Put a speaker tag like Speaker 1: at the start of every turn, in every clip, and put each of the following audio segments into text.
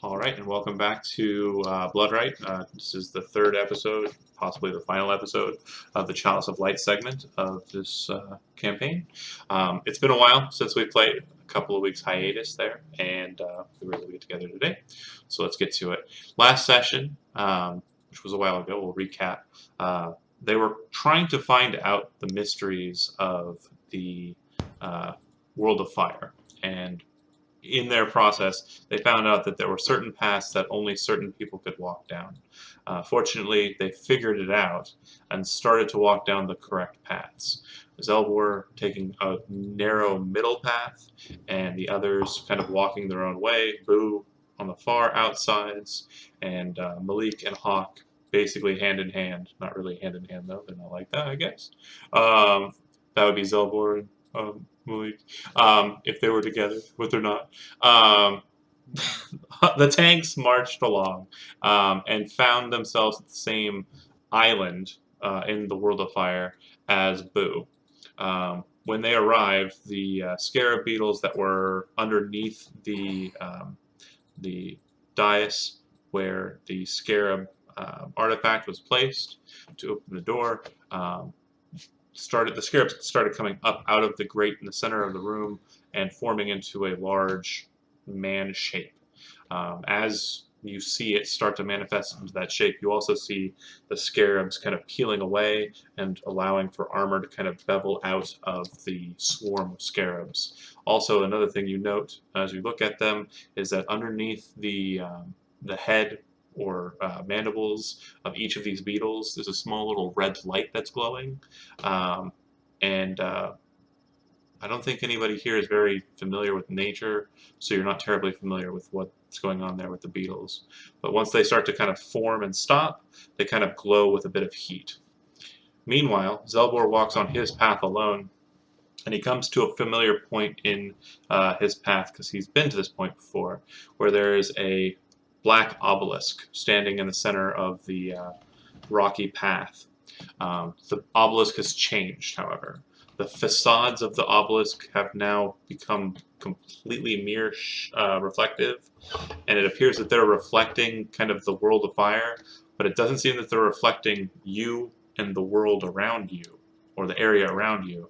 Speaker 1: All right, and welcome back to Bloodright. This is the third episode, possibly the final episode of the Chalice of Light segment of this campaign. It's been a while since we played, a couple of weeks hiatus there, and we were able to get together today. So let's get to it. Last session, which was a while ago, we'll recap. They were trying to find out the mysteries of the World of Fire, and in their process, they found out that there were certain paths that only certain people could walk down. Fortunately, they figured it out and started to walk down the correct paths. Zelbor taking a narrow middle path, and the others kind of walking their own way. Boo on the far outsides, and Malik and Hawk basically hand in hand. Not really hand in hand though; they're not like that, I guess. That would be Zelbor and Malik if they were together, but they're not. The tanks marched along and found themselves at the same island in the World of Fire as Boo. When they arrived, the scarab beetles that were underneath the dais where the scarab artifact was placed to open the door. The scarabs started coming up out of the grate in the center of the room and forming into a large man shape. As you see it start to manifest into that shape, you also see the scarabs kind of peeling away and allowing for armor to kind of bevel out of the swarm of scarabs. Also, another thing you note as you look at them is that underneath the head or mandibles of each of these beetles, there's a small little red light that's glowing. And I don't think anybody here is very familiar with nature, so you're not terribly familiar with what's going on there with the beetles. But once they start to kind of form and stop, they kind of glow with a bit of heat. Meanwhile, Zelbor walks on his path alone, and he comes to a familiar point in his path, because he's been to this point before, where there is a black obelisk standing in the center of the rocky path. The obelisk has changed, however. The facades of the obelisk have now become completely mirror reflective, and it appears that they're reflecting kind of the world of fire, but it doesn't seem that they're reflecting you and the world around you, or the area around you.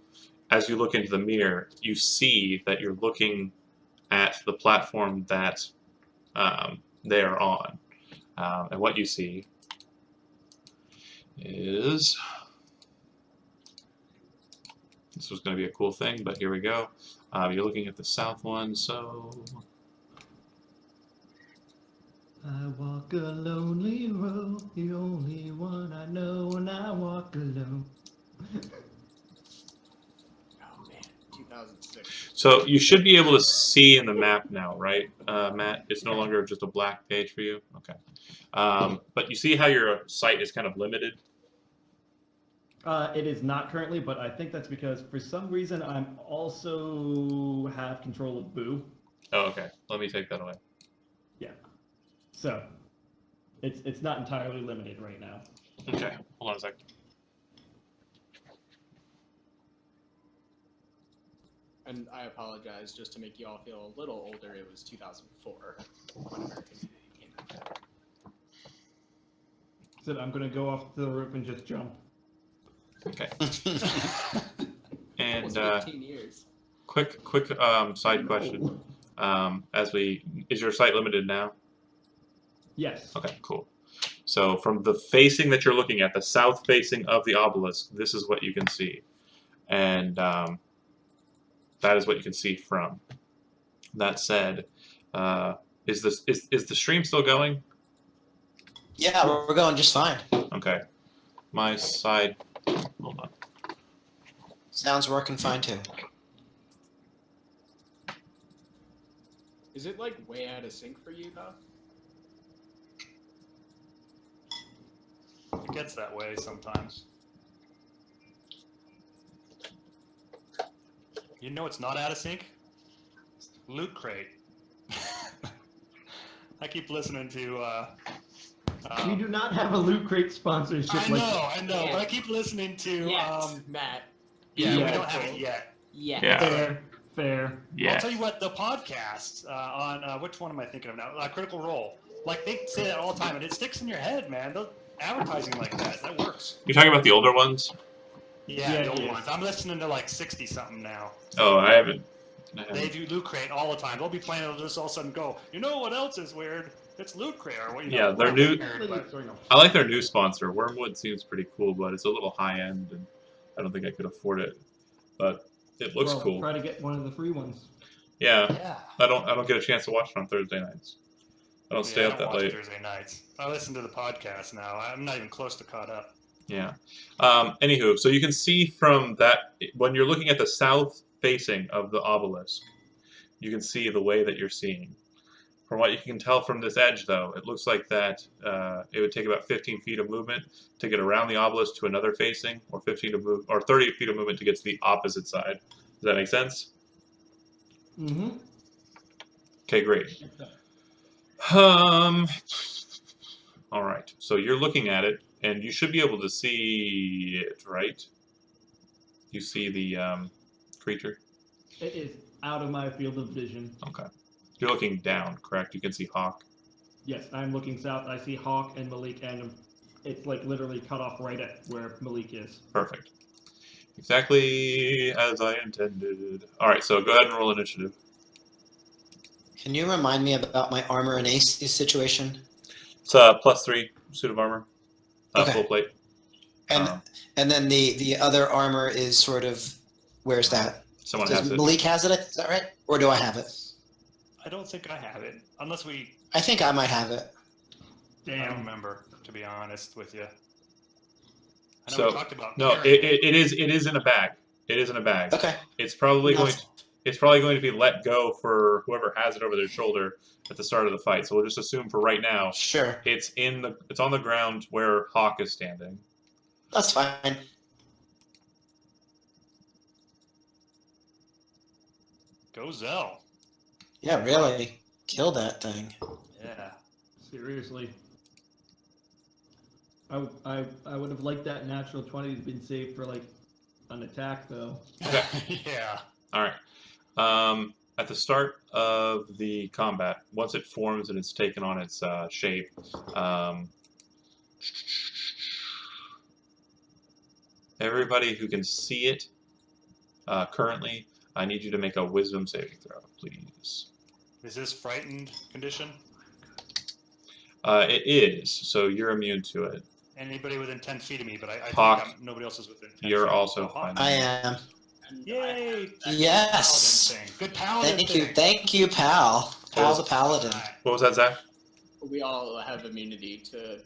Speaker 1: As you look into the mirror, you see that you're looking at the platform that they are on. And what you see is, this was going to be a cool thing, but here we go. You're looking at the south one, so
Speaker 2: I walk a lonely road, the only one I know when I walk alone.
Speaker 3: Oh man, 2006.
Speaker 1: So you should be able to see in the map now, right, Matt? It's no longer just a black page for you? Okay. But you see how your sight is kind of limited?
Speaker 2: It is not currently, but I think that's because for some reason I'm also have control of Boo.
Speaker 1: Oh, okay. Let me take that away.
Speaker 2: Yeah. So it's not entirely limited right now.
Speaker 1: Okay. Hold on a second.
Speaker 3: And I apologize, just to make you all feel a little older, it was 2004 when American Beauty came out.
Speaker 2: So I'm gonna go off the roof and just jump.
Speaker 1: Okay.
Speaker 3: Almost
Speaker 1: And
Speaker 3: 15 years.
Speaker 1: quick side question. Is your sight limited now?
Speaker 2: Yes.
Speaker 1: Okay, cool. So from the facing that you're looking at, the south facing of the obelisk, this is what you can see. And that is what you can see from. That said, is the stream still going?
Speaker 4: Yeah, we're going just fine.
Speaker 1: Okay. My side, hold on.
Speaker 4: Sounds working fine too.
Speaker 3: Is it like way out of sync for you though?
Speaker 5: It gets that way sometimes. You know it's not out of sync? Loot Crate. I keep listening to
Speaker 2: We do not have a Loot Crate sponsorship.
Speaker 5: I know, but I keep listening to
Speaker 3: Matt.
Speaker 5: yeah,
Speaker 2: Yeah.
Speaker 5: we don't have it yet.
Speaker 3: Yeah.
Speaker 1: Yeah.
Speaker 2: Fair.
Speaker 1: Yeah.
Speaker 5: I'll tell you what, the podcast on which one am I thinking of now? Critical Role. Like they say that all the time, and it sticks in your head, man. The advertising like that works.
Speaker 1: You're talking about the older ones?
Speaker 5: Yeah, the
Speaker 2: Yeah,
Speaker 5: old
Speaker 2: yeah.
Speaker 5: ones. I'm listening to like 60 something now.
Speaker 1: Oh, I haven't.
Speaker 5: They do Loot Crate all the time. They'll be playing, it'll just all of a sudden go, you know what else is weird? It's Loot Crate, or what? You know,
Speaker 1: Yeah, they're
Speaker 5: we're
Speaker 1: new-
Speaker 5: weird, but
Speaker 1: I like their new sponsor. Wormwood seems pretty cool, but it's a little high end, and I don't think I could afford it. But it looks
Speaker 2: Well,
Speaker 1: cool.
Speaker 2: Try to get one of the free ones.
Speaker 1: Yeah,
Speaker 5: yeah.
Speaker 1: I don't get a chance to watch it on Thursday nights. I don't stay
Speaker 5: I
Speaker 1: up
Speaker 5: don't
Speaker 1: that
Speaker 5: watch
Speaker 1: late.
Speaker 5: Thursday nights. I listen to the podcast now. I'm not even close to caught up.
Speaker 1: Yeah. Anywho, so you can see from that when you're looking at the south facing of the obelisk, you can see the way that you're seeing. From what you can tell from this edge, though, it looks like that it would take about 15 feet of movement to get around the obelisk to another facing, or 30 feet of movement to get to the opposite side. Does that make sense?
Speaker 2: Mm-hmm.
Speaker 1: Okay, great. All right. So you're looking at it, and you should be able to see it, right? You see the creature.
Speaker 2: It is out of my field of vision.
Speaker 1: Okay. You're looking down, correct? You can see Hawk.
Speaker 2: Yes, I'm looking south. I see Hawk and Malik, and it's like literally cut off right at where Malik is.
Speaker 1: Perfect. Exactly as I intended. All right. So go ahead and roll initiative.
Speaker 4: Can you remind me about my armor and AC situation?
Speaker 1: It's +3 suit of armor,
Speaker 4: Okay.
Speaker 1: full plate.
Speaker 4: And
Speaker 1: Um,
Speaker 4: and then the other armor is sort of, where's that?
Speaker 1: someone
Speaker 4: Does
Speaker 1: has it.
Speaker 4: Malik has it? Is that right? Or do I have it?
Speaker 5: I don't think I have it, unless we.
Speaker 4: I think I might have it.
Speaker 5: I don't
Speaker 2: Damn.
Speaker 5: remember, to be honest with you. I know
Speaker 1: So,
Speaker 5: we talked about.
Speaker 1: No,
Speaker 5: carrying
Speaker 1: it is in a bag. It is in a bag.
Speaker 4: Okay.
Speaker 1: It's probably
Speaker 4: No.
Speaker 1: going to be let go for whoever has it over their shoulder at the start of the fight. So we'll just assume for right now
Speaker 4: Sure.
Speaker 1: it's on the ground where Hawk is standing.
Speaker 4: That's fine.
Speaker 5: Go Zell.
Speaker 4: Yeah, really. Kill that thing.
Speaker 5: Yeah.
Speaker 2: Seriously. I would have liked that natural 20 to been saved for like an attack though.
Speaker 1: Okay.
Speaker 5: Yeah.
Speaker 1: All right. At the start of the combat, once it forms and it's taken on its shape, everybody who can see it currently, I need you to make a wisdom saving throw, please.
Speaker 5: Is this frightened condition?
Speaker 1: It is, so you're immune to it.
Speaker 5: Anybody within 10 feet of me, but I
Speaker 1: Hawk,
Speaker 5: think nobody else is within 10
Speaker 1: you're
Speaker 5: feet.
Speaker 1: also
Speaker 5: Oh, Hawk.
Speaker 1: fine.
Speaker 4: I am.
Speaker 5: Yay! That
Speaker 4: Yes.
Speaker 5: paladin thing. Good paladin thing.
Speaker 4: Thank you, pal. Pal's a paladin.
Speaker 5: Alright.
Speaker 1: What was that, Zach?
Speaker 3: We all have immunity to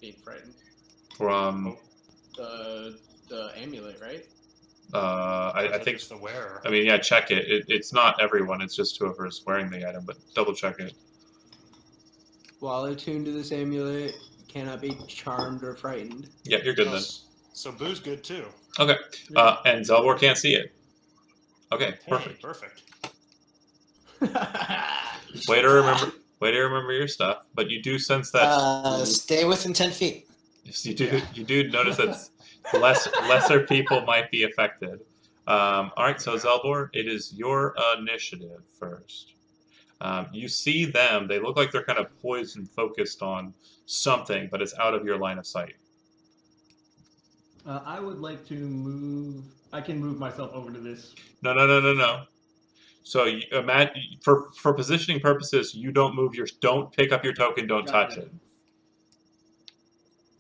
Speaker 3: being frightened.
Speaker 1: From
Speaker 3: The amulet, right?
Speaker 1: I
Speaker 5: That's
Speaker 1: think.
Speaker 5: just the wearer.
Speaker 1: I mean, yeah, check it. It's not everyone. It's just whoever is wearing the item, but double check it.
Speaker 6: While attuned to this amulet, cannot be charmed or frightened.
Speaker 1: Yeah, you're good then.
Speaker 5: So Boo's good too.
Speaker 1: Okay. And Zelbor can't see it. Okay,
Speaker 5: Hey,
Speaker 1: perfect.
Speaker 5: Perfect.
Speaker 1: Way to remember your stuff. But you do sense that
Speaker 4: Stay within 10 feet.
Speaker 1: yes, you do notice that lesser people might be affected. All right, so Zelbor, it is your initiative first. You see them. They look like they're kind of poised and focused on something, but it's out of your line of sight.
Speaker 2: I would like to move. I can move myself over to this.
Speaker 1: No. So for positioning purposes, you don't don't pick up your token, don't touch
Speaker 2: Gotcha.
Speaker 1: it.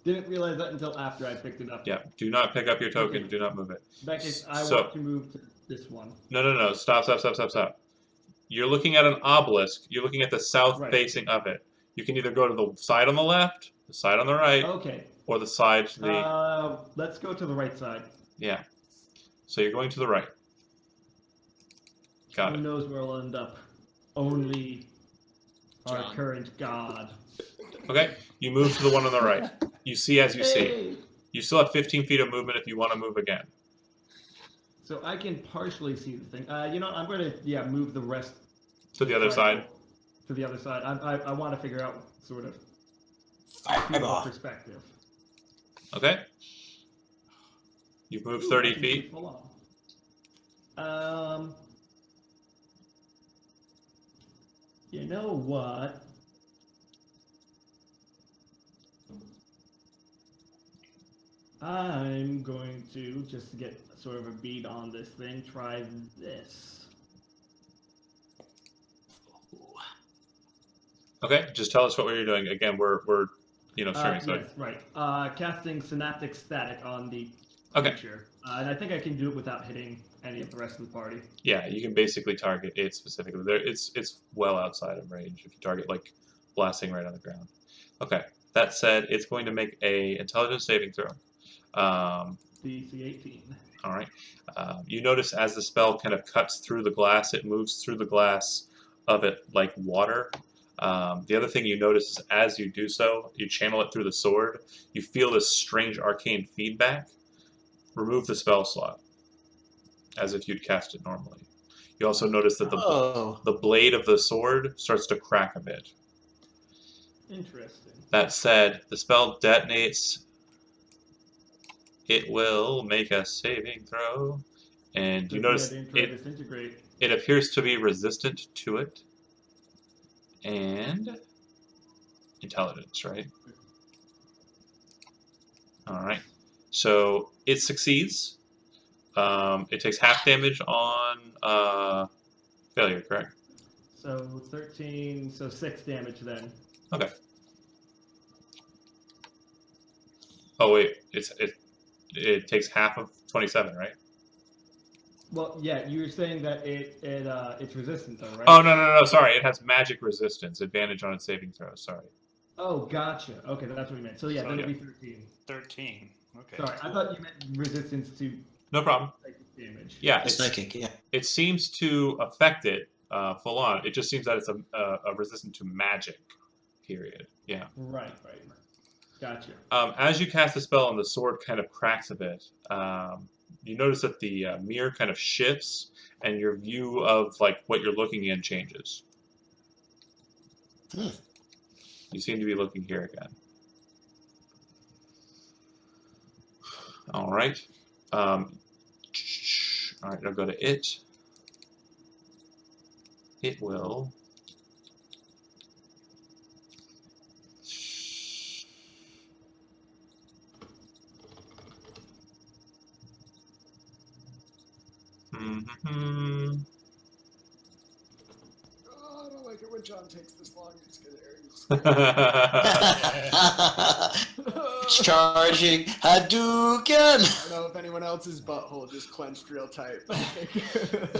Speaker 2: Didn't realize that until after I picked it up.
Speaker 1: Yeah, do not pick up your token,
Speaker 2: Okay.
Speaker 1: do not move it.
Speaker 2: In that case, I
Speaker 1: So-
Speaker 2: want to move to this one.
Speaker 1: No. Stop. You're looking at an obelisk. You're looking at the south
Speaker 2: Right.
Speaker 1: facing of it. You can either go to the side on the left, the side on the right,
Speaker 2: Okay.
Speaker 1: or the side to the...
Speaker 2: Let's go to the right side.
Speaker 1: Yeah. So you're going to the right. Got
Speaker 2: Who
Speaker 1: it.
Speaker 2: knows where we'll end up? Only our
Speaker 3: John.
Speaker 2: current god.
Speaker 1: Okay. You move to the one on the right. You see as you see.
Speaker 2: Hey!
Speaker 1: You still have 15 feet of movement if you want to move again.
Speaker 2: So I can partially see the thing. I'm going to move the rest
Speaker 1: To the other side.
Speaker 2: To the other side. I want to figure out sort of
Speaker 4: Fireball.
Speaker 2: perspective.
Speaker 1: Okay. You've moved
Speaker 2: Ooh,
Speaker 1: 30
Speaker 2: I can
Speaker 1: feet.
Speaker 2: move full on. You know what? I'm going to, just to get sort of a beat on this thing, try this.
Speaker 1: Okay, just tell us what you're doing. Again, we're streaming. So
Speaker 2: Yes, right. Casting Synaptic Static on the
Speaker 1: Okay.
Speaker 2: creature. And I think I can do it without hitting any of the rest of the party.
Speaker 1: yeah, you can basically target it specifically. There, it's well outside of range if you target like blasting right on the ground. Okay. That said, it's going to make a intelligence saving throw.
Speaker 2: DC 18.
Speaker 1: All right. You notice as the spell kind of cuts through the glass, it moves through the glass of it like water. The other thing you notice is as you do so, you channel it through the sword. You feel this strange arcane feedback. Remove the spell slot, as if you'd cast it normally. You also notice that the blade of the sword starts to crack a bit.
Speaker 2: Interesting.
Speaker 1: That said, the spell detonates. It will make a saving throw, and you notice
Speaker 2: Disintegrate.
Speaker 1: it appears to be resistant to it. And intelligence, right? All right. So it succeeds. It takes half damage on failure, correct?
Speaker 2: So 13, so 6 damage then.
Speaker 1: Okay. Oh wait, it takes half of 27, right?
Speaker 2: Well, yeah, you were saying that it's resistant though, right?
Speaker 1: Oh no, sorry. It has magic resistance, advantage on its saving throws. Sorry.
Speaker 2: Oh, gotcha. Okay, that's what you meant. So yeah,
Speaker 5: So,
Speaker 2: that'll
Speaker 1: yeah.
Speaker 2: be 13.
Speaker 5: 13. Okay.
Speaker 2: Sorry, I thought you meant resistance to
Speaker 1: No problem.
Speaker 2: psychic damage.
Speaker 1: Yeah,
Speaker 4: Psychic, yeah.
Speaker 1: it seems to affect it full on. It just seems that it's a resistant to magic. Period. Yeah.
Speaker 2: Right. Gotcha.
Speaker 1: As you cast the spell and the sword kind of cracks a bit, you notice that the mirror kind of shifts, and your view of like what you're looking in changes.
Speaker 4: Hmm.
Speaker 1: You seem to be looking here again. All right. All right. I'll go to it. It will. Mm-hmm.
Speaker 3: Oh, I don't like it when John takes this long. It's gonna
Speaker 4: Charging Hadouken!
Speaker 3: I don't know if anyone else's butthole just clenched real tight.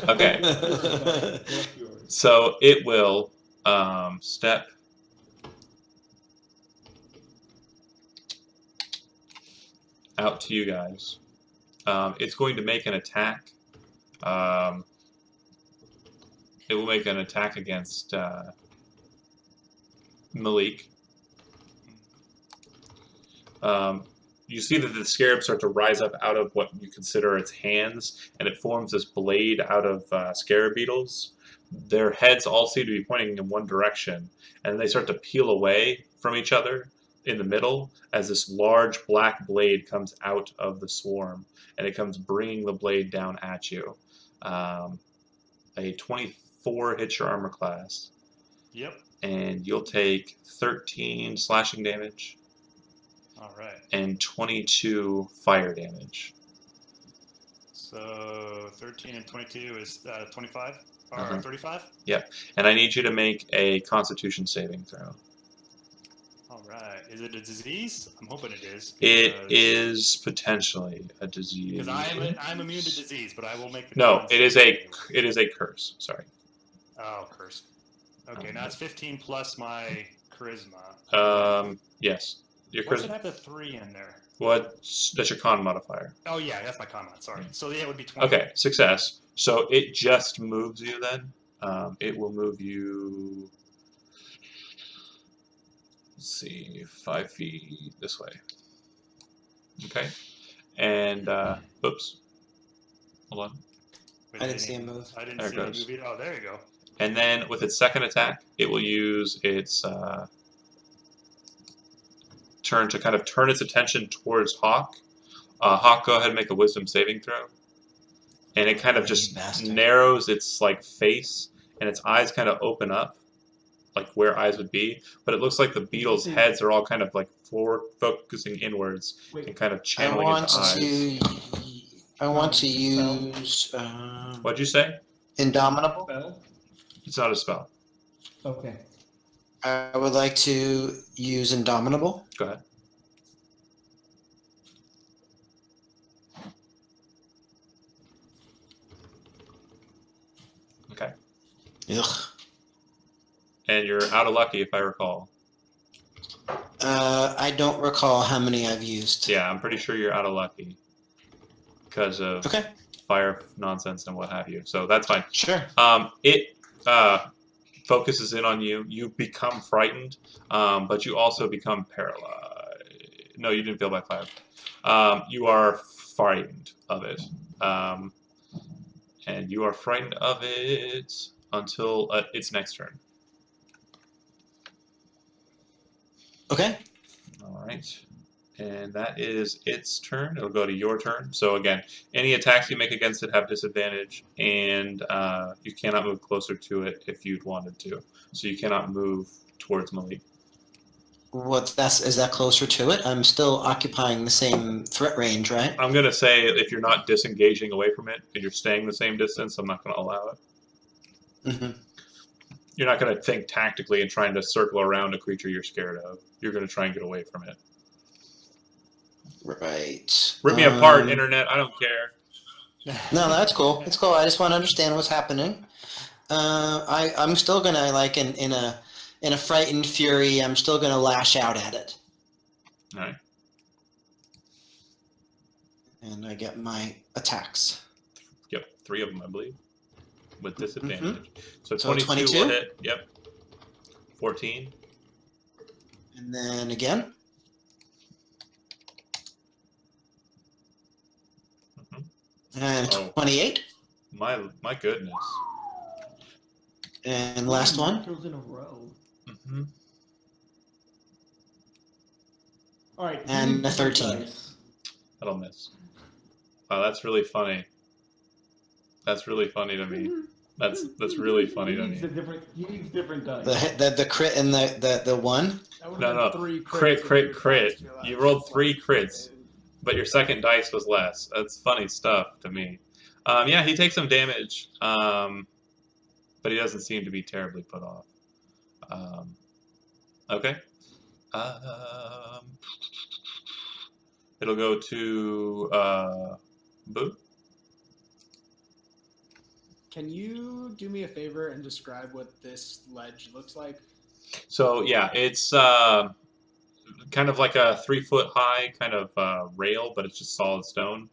Speaker 1: Okay.
Speaker 2: What's yours?
Speaker 1: So it will step out to you guys. It's going to make an attack. It will make an attack against Malik. You see that the scarabs start to rise up out of what you consider its hands, and it forms this blade out of scarab beetles. Their heads all seem to be pointing in one direction, and they start to peel away from each other in the middle as this large black blade comes out of the swarm, and it comes bringing the blade down at you. A 24 hits your armor class.
Speaker 5: Yep.
Speaker 1: And you'll take 13 slashing damage.
Speaker 5: All right.
Speaker 1: And 22 fire damage.
Speaker 5: So 13 and 22 is 25 or 35.
Speaker 1: Yep. And I need you to make a Constitution saving throw.
Speaker 5: All right. Is it a disease? I'm hoping it is.
Speaker 1: It is potentially a disease.
Speaker 5: Because I'm immune to disease, but I will make the.
Speaker 1: No, it is a curse. Sorry.
Speaker 5: Oh, curse. Okay, now it's 15 plus my charisma.
Speaker 1: Yes. Your
Speaker 5: Why does it
Speaker 1: charisma.
Speaker 5: have the 3 in there?
Speaker 1: That's your con modifier.
Speaker 5: Oh yeah, that's my con mod. Sorry. So yeah, it would be 20.
Speaker 1: Okay, success. So it just moves you then. It will move you. Let's see, 5 feet this way. Okay, and oops, hold on.
Speaker 5: Wait,
Speaker 4: I didn't see him move.
Speaker 5: I didn't
Speaker 1: There it
Speaker 5: see him
Speaker 1: goes.
Speaker 5: move either. Oh, there you go.
Speaker 1: And then with its second attack, it will use its turn to kind of turn its attention towards Hawk. Hawk, go ahead and make a Wisdom saving throw. And it kind of just
Speaker 4: Bastard.
Speaker 1: narrows its like face, and its eyes kind of open up, like where eyes would be, but it looks like the beetles' heads are all kind of like forward focusing inwards and kind of
Speaker 4: I
Speaker 1: channeling
Speaker 4: want
Speaker 1: into eyes.
Speaker 4: to use
Speaker 1: What'd you say?
Speaker 4: Indomitable.
Speaker 2: Spell?
Speaker 1: It's not a spell.
Speaker 2: Okay.
Speaker 4: I would like to use Indomitable.
Speaker 1: Go ahead. Okay.
Speaker 4: Ugh.
Speaker 1: And you're out of lucky, if I recall.
Speaker 4: I don't recall how many I've used.
Speaker 1: Yeah, I'm pretty sure you're out of lucky because of
Speaker 4: Okay.
Speaker 1: fire nonsense and what have you. So that's fine.
Speaker 4: Sure.
Speaker 1: It focuses in on you. You become frightened, but you also become paralyzed. No, you didn't fail by 5. You are frightened of it. And you are frightened of it until its next turn.
Speaker 4: Okay.
Speaker 1: All right. And that is its turn. It'll go to your turn. So again, any attacks you make against it have disadvantage, and you cannot move closer to it if you'd wanted to. So you cannot move towards Malik.
Speaker 4: Is that closer to it? I'm still occupying the same threat range, right?
Speaker 1: I'm going to say if you're not disengaging away from it and you're staying the same distance, I'm not going to allow it.
Speaker 4: Mm-hmm.
Speaker 1: You're not going to think tactically and trying to circle around a creature you're scared of. You're going to try and get away from it.
Speaker 4: Right.
Speaker 1: Rip me apart, internet. I don't care.
Speaker 4: No, that's cool. It's cool. I just want to understand what's happening. I'm still gonna in a frightened fury. I'm still gonna lash out at it.
Speaker 1: All right.
Speaker 4: And I get my attacks.
Speaker 1: Yep, 3 of them, I believe, with disadvantage.
Speaker 4: Mm-hmm.
Speaker 1: So
Speaker 4: So
Speaker 1: 22 will hit. Yep. 14.
Speaker 4: And then again.
Speaker 1: Mm-hmm.
Speaker 4: And
Speaker 1: Oh.
Speaker 4: 28.
Speaker 1: My goodness.
Speaker 4: And last one.
Speaker 2: Kills in a row.
Speaker 1: Mm-hmm.
Speaker 2: All right.
Speaker 4: And a 13.
Speaker 1: That'll miss. Wow, that's really funny. That's really funny to me. That's really funny to me.
Speaker 2: He needs different dice.
Speaker 4: The crit and the one.
Speaker 3: That would've
Speaker 1: No.
Speaker 3: been 3
Speaker 1: Crit,
Speaker 3: crits
Speaker 1: crit,
Speaker 3: if you
Speaker 1: crit.
Speaker 3: passed your
Speaker 1: You
Speaker 3: last
Speaker 1: rolled 3
Speaker 3: one.
Speaker 1: crits, but your second dice was less. That's funny stuff to me. Yeah, he takes some damage, but he doesn't seem to be terribly put off. Okay. It'll go to Boo.
Speaker 3: Can you do me a favor and describe what this ledge looks like?
Speaker 1: So yeah, it's kind of like a 3-foot high kind of rail, but it's just solid stone.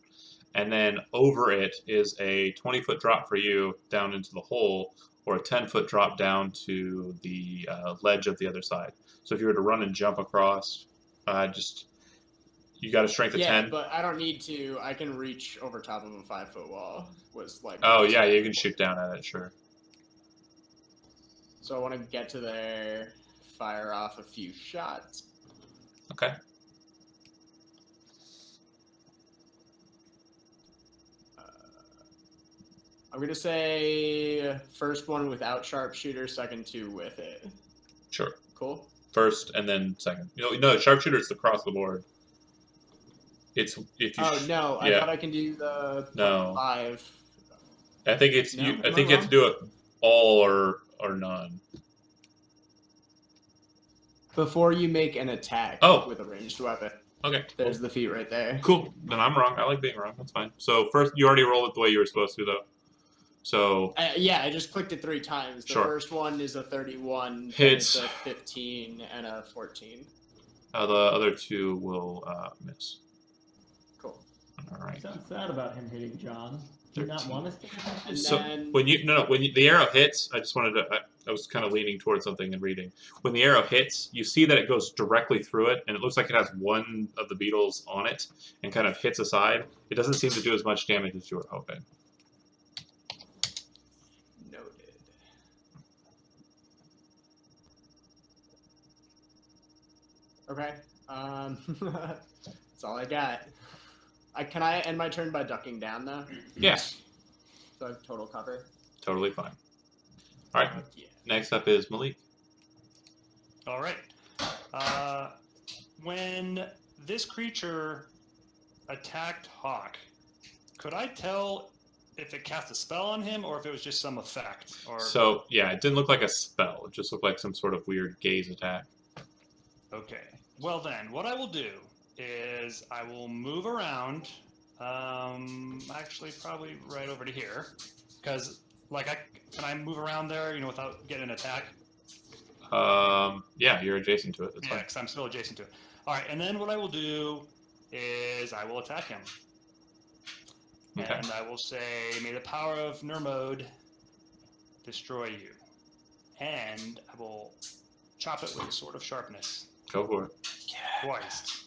Speaker 1: And then over it is a 20-foot drop for you down into the hole, or a 10-foot drop down to the ledge of the other side. So if you were to run and jump across, you got a strength of 10.
Speaker 3: But I don't need to. I can reach over top of a 5-foot wall. Was like.
Speaker 1: Oh yeah, you can shoot down at it, sure.
Speaker 3: So I want to get to there, fire off a few shots.
Speaker 1: Okay.
Speaker 3: I'm gonna say first one without sharpshooter, second 2 with it.
Speaker 1: Sure.
Speaker 3: Cool.
Speaker 1: First and then second. No, sharpshooter's across the board. It's if you.
Speaker 3: Oh no! I
Speaker 1: yeah.
Speaker 3: thought I can do the
Speaker 1: No.
Speaker 3: 5.
Speaker 1: I think it's
Speaker 3: No?
Speaker 1: you. I
Speaker 3: Am
Speaker 1: think
Speaker 3: I
Speaker 1: you have to do it all or none.
Speaker 3: Before you make an attack with a ranged weapon.
Speaker 1: Okay.
Speaker 3: There's the feat right there.
Speaker 1: Cool. Then I'm wrong. I like being wrong. That's fine. So first, you already rolled it the way you were supposed to, though. So.
Speaker 3: Yeah, I just clicked it 3 times. The
Speaker 1: Sure.
Speaker 3: first one is a 31,
Speaker 1: Hits.
Speaker 3: then it's a 15, and a 14.
Speaker 1: The other 2 will miss.
Speaker 3: Cool.
Speaker 1: All right.
Speaker 2: Sounds sad about him hitting John. Do you not
Speaker 1: 13.
Speaker 2: want us to hit him?
Speaker 3: And
Speaker 1: So
Speaker 3: then
Speaker 1: when the arrow hits, I just wanted to. I was kind of leaning towards something and reading. When the arrow hits, you see that it goes directly through it, and it looks like it has one of the beetles on it, and kind of hits aside. It doesn't seem to do as much damage as you were hoping.
Speaker 3: noted. Okay. That's all I got. Can I end my turn by ducking down though?
Speaker 1: Yes.
Speaker 3: So I have total cover.
Speaker 1: Totally fine. All right.
Speaker 3: Yeah.
Speaker 1: Next up is Malik.
Speaker 5: All right. When this creature attacked Hawk, could I tell if it cast a spell on him or if it was just some effect? Or
Speaker 1: So yeah, it didn't look like a spell. It just looked like some sort of weird gaze attack.
Speaker 5: okay. Well then, what I will do is I will move around. Actually, probably right over to here, because can I move around there, without getting an attack?
Speaker 1: Yeah, you're adjacent to it. That's
Speaker 5: Yeah,
Speaker 1: fine.
Speaker 5: because I'm still adjacent to it. All right, and then what I will do is I will attack him.
Speaker 1: Okay.
Speaker 5: And I will say, may the power of Nermode destroy you. And I will chop it with a sword of sharpness.
Speaker 1: Go for it.
Speaker 5: Twice.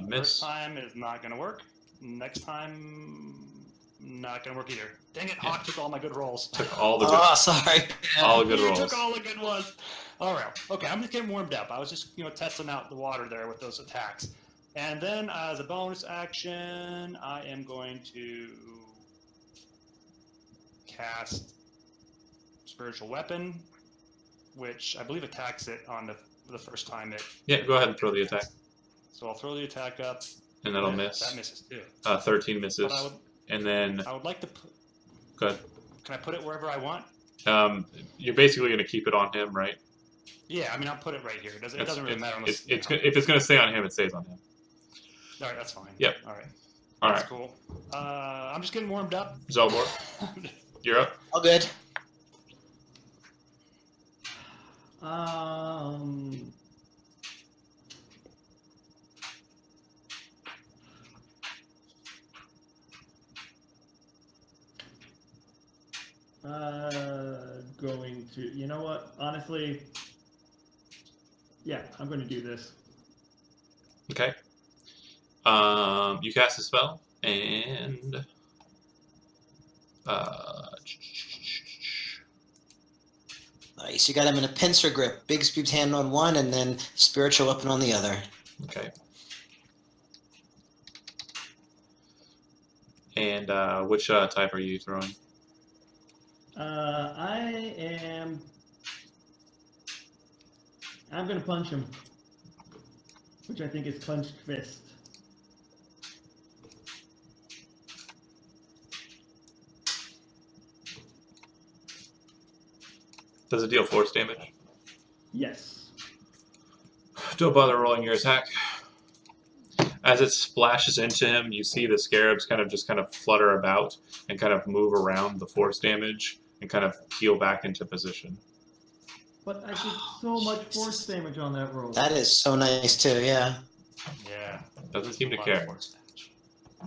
Speaker 1: Miss.
Speaker 5: First time is not going to work. Next time, not going to work either. Dang it, Hawk took all my good rolls.
Speaker 1: Took all the good,
Speaker 4: Oh, sorry.
Speaker 1: all the good
Speaker 5: You
Speaker 1: rolls.
Speaker 5: took all the good ones. All right. Okay, I'm just getting warmed up. I was just, testing out the water there with those attacks. And then as a bonus action, I am going to cast Spiritual Weapon, which I believe attacks it on the first time it...
Speaker 1: Yeah, go ahead and throw the attack.
Speaker 5: So I'll throw the attack up.
Speaker 1: And that'll
Speaker 5: Yeah,
Speaker 1: miss.
Speaker 5: That misses too.
Speaker 1: 13 misses.
Speaker 5: But
Speaker 1: And then,
Speaker 5: I would like to...
Speaker 1: go ahead.
Speaker 5: Can I put it wherever I want?
Speaker 1: You're basically going to keep it on him, right?
Speaker 5: Yeah, I mean, I'll put it right here. It doesn't really matter.
Speaker 1: If it's going to stay on him, it stays on him.
Speaker 5: All right, that's fine.
Speaker 1: Yep.
Speaker 5: All right.
Speaker 1: All
Speaker 5: That's
Speaker 1: right.
Speaker 5: cool. I'm just getting warmed up.
Speaker 1: Zelbor, you're up.
Speaker 4: All good.
Speaker 2: Going to, you know what? Honestly, yeah, I'm going to do this.
Speaker 1: Okay. You cast a spell, and
Speaker 4: Nice. You got him in a pincer grip. Big Spoop's hand on one, and then spiritual weapon on the other.
Speaker 1: okay. And which type are you throwing?
Speaker 2: I'm going to punch him, which I think is clenched fist.
Speaker 1: Does it deal force damage?
Speaker 2: Yes.
Speaker 1: Don't bother rolling your attack. As it splashes into him, you see the scarabs kind of flutter about and kind of move around the force damage and kind of peel back into position.
Speaker 2: But I did so much force damage on that roll.
Speaker 4: That is so nice too. Yeah.
Speaker 5: Yeah.
Speaker 1: Doesn't seem to
Speaker 5: A lot of
Speaker 1: care.
Speaker 5: force damage.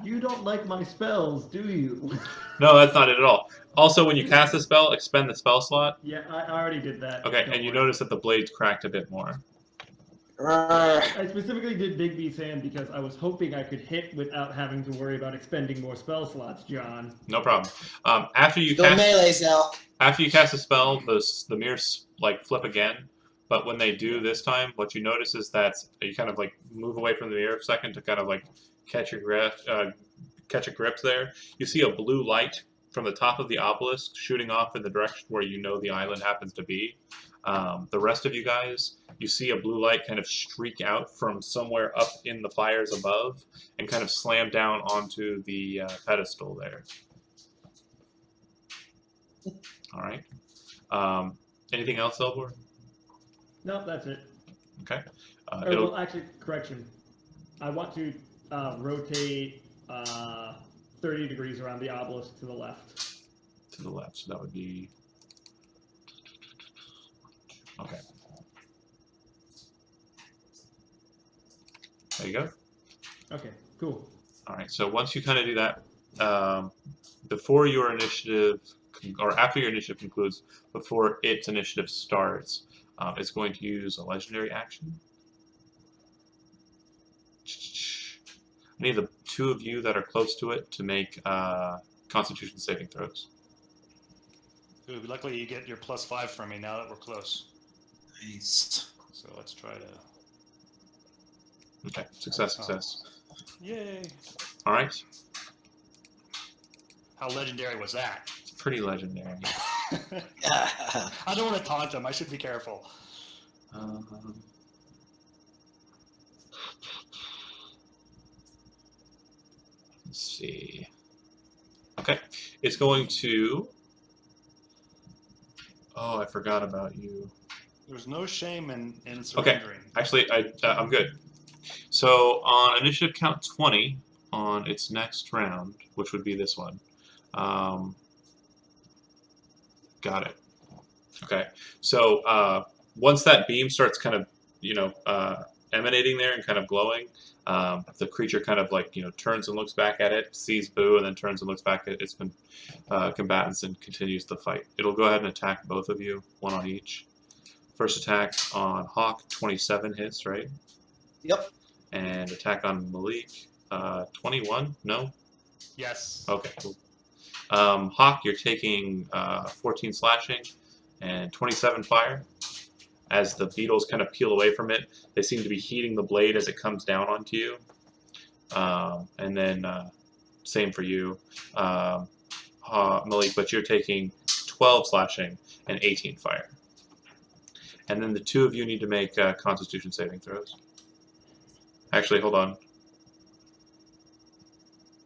Speaker 2: You don't like my spells, do you?
Speaker 1: No, that's not it at all. Also, when you cast a spell, expend the spell slot.
Speaker 2: Yeah, I already did that.
Speaker 1: Okay,
Speaker 2: Don't
Speaker 1: and you
Speaker 2: worry.
Speaker 1: notice that the blades cracked a bit more.
Speaker 2: I specifically did Bigby's hand because I was hoping I could hit without having to worry about expending more spell slots, John.
Speaker 1: No problem. After you
Speaker 4: Go
Speaker 1: cast
Speaker 4: melee, Zell.
Speaker 1: After you cast a spell, the mirrors flip again. But when they do this time, what you notice is that you kind of move away from the mirror a second to kind of catch a grip there. You see a blue light from the top of the obelisk shooting off in the direction where you know the island happens to be. The rest of you guys, you see a blue light kind of streak out from somewhere up in the fires above and kind of slam down onto the pedestal there. All right. Anything else, Elbor?
Speaker 2: Nope, that's it.
Speaker 1: Okay.
Speaker 2: Well, actually, correction. I want to rotate 30 degrees around the obelisk to the left.
Speaker 1: To the left, so that would be... Okay. There you go.
Speaker 2: Okay, cool.
Speaker 1: All right, so once you kind of do that, before your initiative, or after your initiative concludes, before its initiative starts, it's going to use a legendary action. I need the two of you that are close to it to make Constitution saving throws.
Speaker 5: Ooh, luckily you get your +5 from me now that we're close.
Speaker 4: Nice.
Speaker 5: So let's try to...
Speaker 1: Okay, success.
Speaker 5: Yay!
Speaker 1: All right,
Speaker 5: How legendary was that?
Speaker 1: it's pretty legendary.
Speaker 5: I don't want to taunt him. I should be careful.
Speaker 1: Let's see. Okay, it's going to. Oh, I forgot about you.
Speaker 5: There's no shame in
Speaker 1: Okay,
Speaker 5: surrendering.
Speaker 1: actually, I'm good. So on initiative count 20 on its next round, which would be this one. Got it. Okay, so once that beam starts kind of, emanating there and kind of glowing, the creature kind of like, turns and looks back at it, sees Boo, and then turns and looks back at its combatants and continues the fight. It'll go ahead and attack both of you, one on each. First attack on Hawk, 27 hits, right?
Speaker 4: Yep.
Speaker 1: And attack on Malik, 21? No?
Speaker 5: Yes.
Speaker 1: Okay, cool. Hawk, you're taking 14 slashing and 27 fire. As the beetles kind of peel away from it, they seem to be heating the blade as it comes down onto you. And then same for you, Malik, but you're taking 12 slashing and 18 fire. And then the two of you need to make Constitution saving throws. Actually, hold on.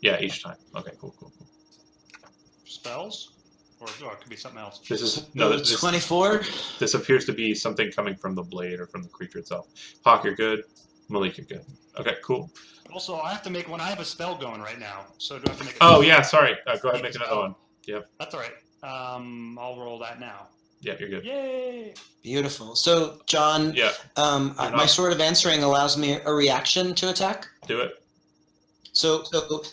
Speaker 1: Yeah, each time. Okay, cool.
Speaker 5: Spells? Or it could be something else.
Speaker 1: This is no. This
Speaker 4: 24.
Speaker 1: This appears to be something coming from the blade or from the creature itself. Hawk, you're good. Malik, you're good. Okay, cool.
Speaker 5: Also, I have to make one. I have a spell going right now, so do I have to make?
Speaker 1: Oh yeah, sorry. Go ahead and make another one. Yep.
Speaker 5: That's all right. I'll roll that now.
Speaker 1: Yeah, you're good.
Speaker 5: Yay!
Speaker 4: Beautiful. So, John,
Speaker 1: Yeah,
Speaker 4: my sword of answering allows me a reaction to attack.
Speaker 1: do it.
Speaker 4: So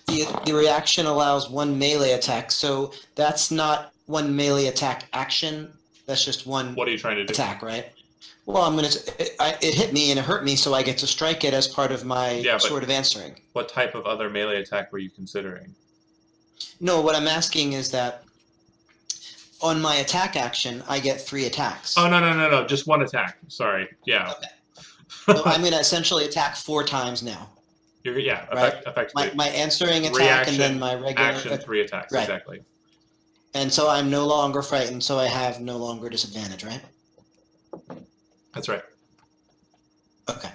Speaker 4: the reaction allows one melee attack. So that's not one melee attack action. That's just one
Speaker 1: What are you trying to do?
Speaker 4: attack, right? Well, it hit me and it hurt me, so I get to strike it as part of my
Speaker 1: Yeah, but-
Speaker 4: sword of answering.
Speaker 1: What type of other melee attack were you considering?
Speaker 4: No, what I'm asking is that on my attack action, I get 3 attacks.
Speaker 1: Oh no! Just one attack. Sorry. Yeah.
Speaker 4: So I'm going to essentially attack 4 times now. Right.
Speaker 1: Effectively.
Speaker 4: My answering attack
Speaker 1: Reaction,
Speaker 4: and then my regular
Speaker 1: Action 3 attacks.
Speaker 4: right.
Speaker 1: Exactly.
Speaker 4: And so I'm no longer frightened, so I have no longer disadvantage, right?
Speaker 1: That's right.
Speaker 4: Okay.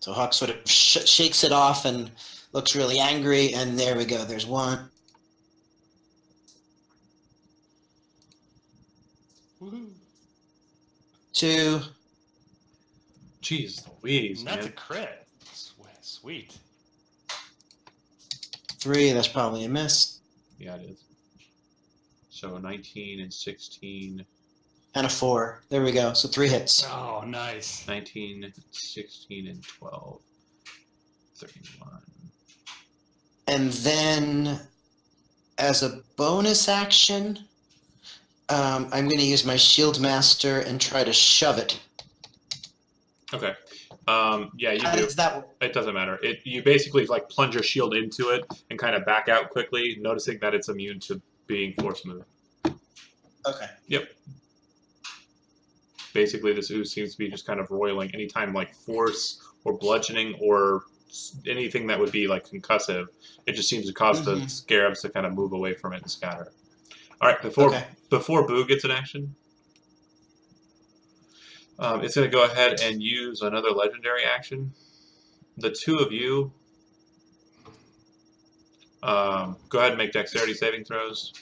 Speaker 4: So Hawk sort of shakes it off and looks really angry, and there we go. There's 1.
Speaker 5: Woohoo!
Speaker 4: 2.
Speaker 1: Jeez Louise,
Speaker 5: And that's a
Speaker 1: man.
Speaker 5: crit. Sweet.
Speaker 4: 3. That's probably a miss.
Speaker 1: Yeah, it is. So 19 and 16.
Speaker 4: And a 4. There we go. So 3 hits.
Speaker 5: Oh, nice.
Speaker 1: 19, 16, and 12. 31.
Speaker 4: And then, as a bonus action, I'm going to use my Shield Master and try to shove it.
Speaker 1: Okay. Yeah, you
Speaker 4: How
Speaker 1: do.
Speaker 4: does that work?
Speaker 1: It doesn't matter. You basically like plunge your shield into it and kind of back out quickly, noticing that it's immune to being force moved.
Speaker 4: Okay.
Speaker 1: Basically, this ooze seems to be just kind of roiling anytime like force or bludgeoning or anything that would be like concussive. It just seems to cause the scarabs to kind of move away from it and scatter. All right, before Boo gets an action, it's going to go ahead and use another legendary action. The two of you go ahead and make dexterity saving throws,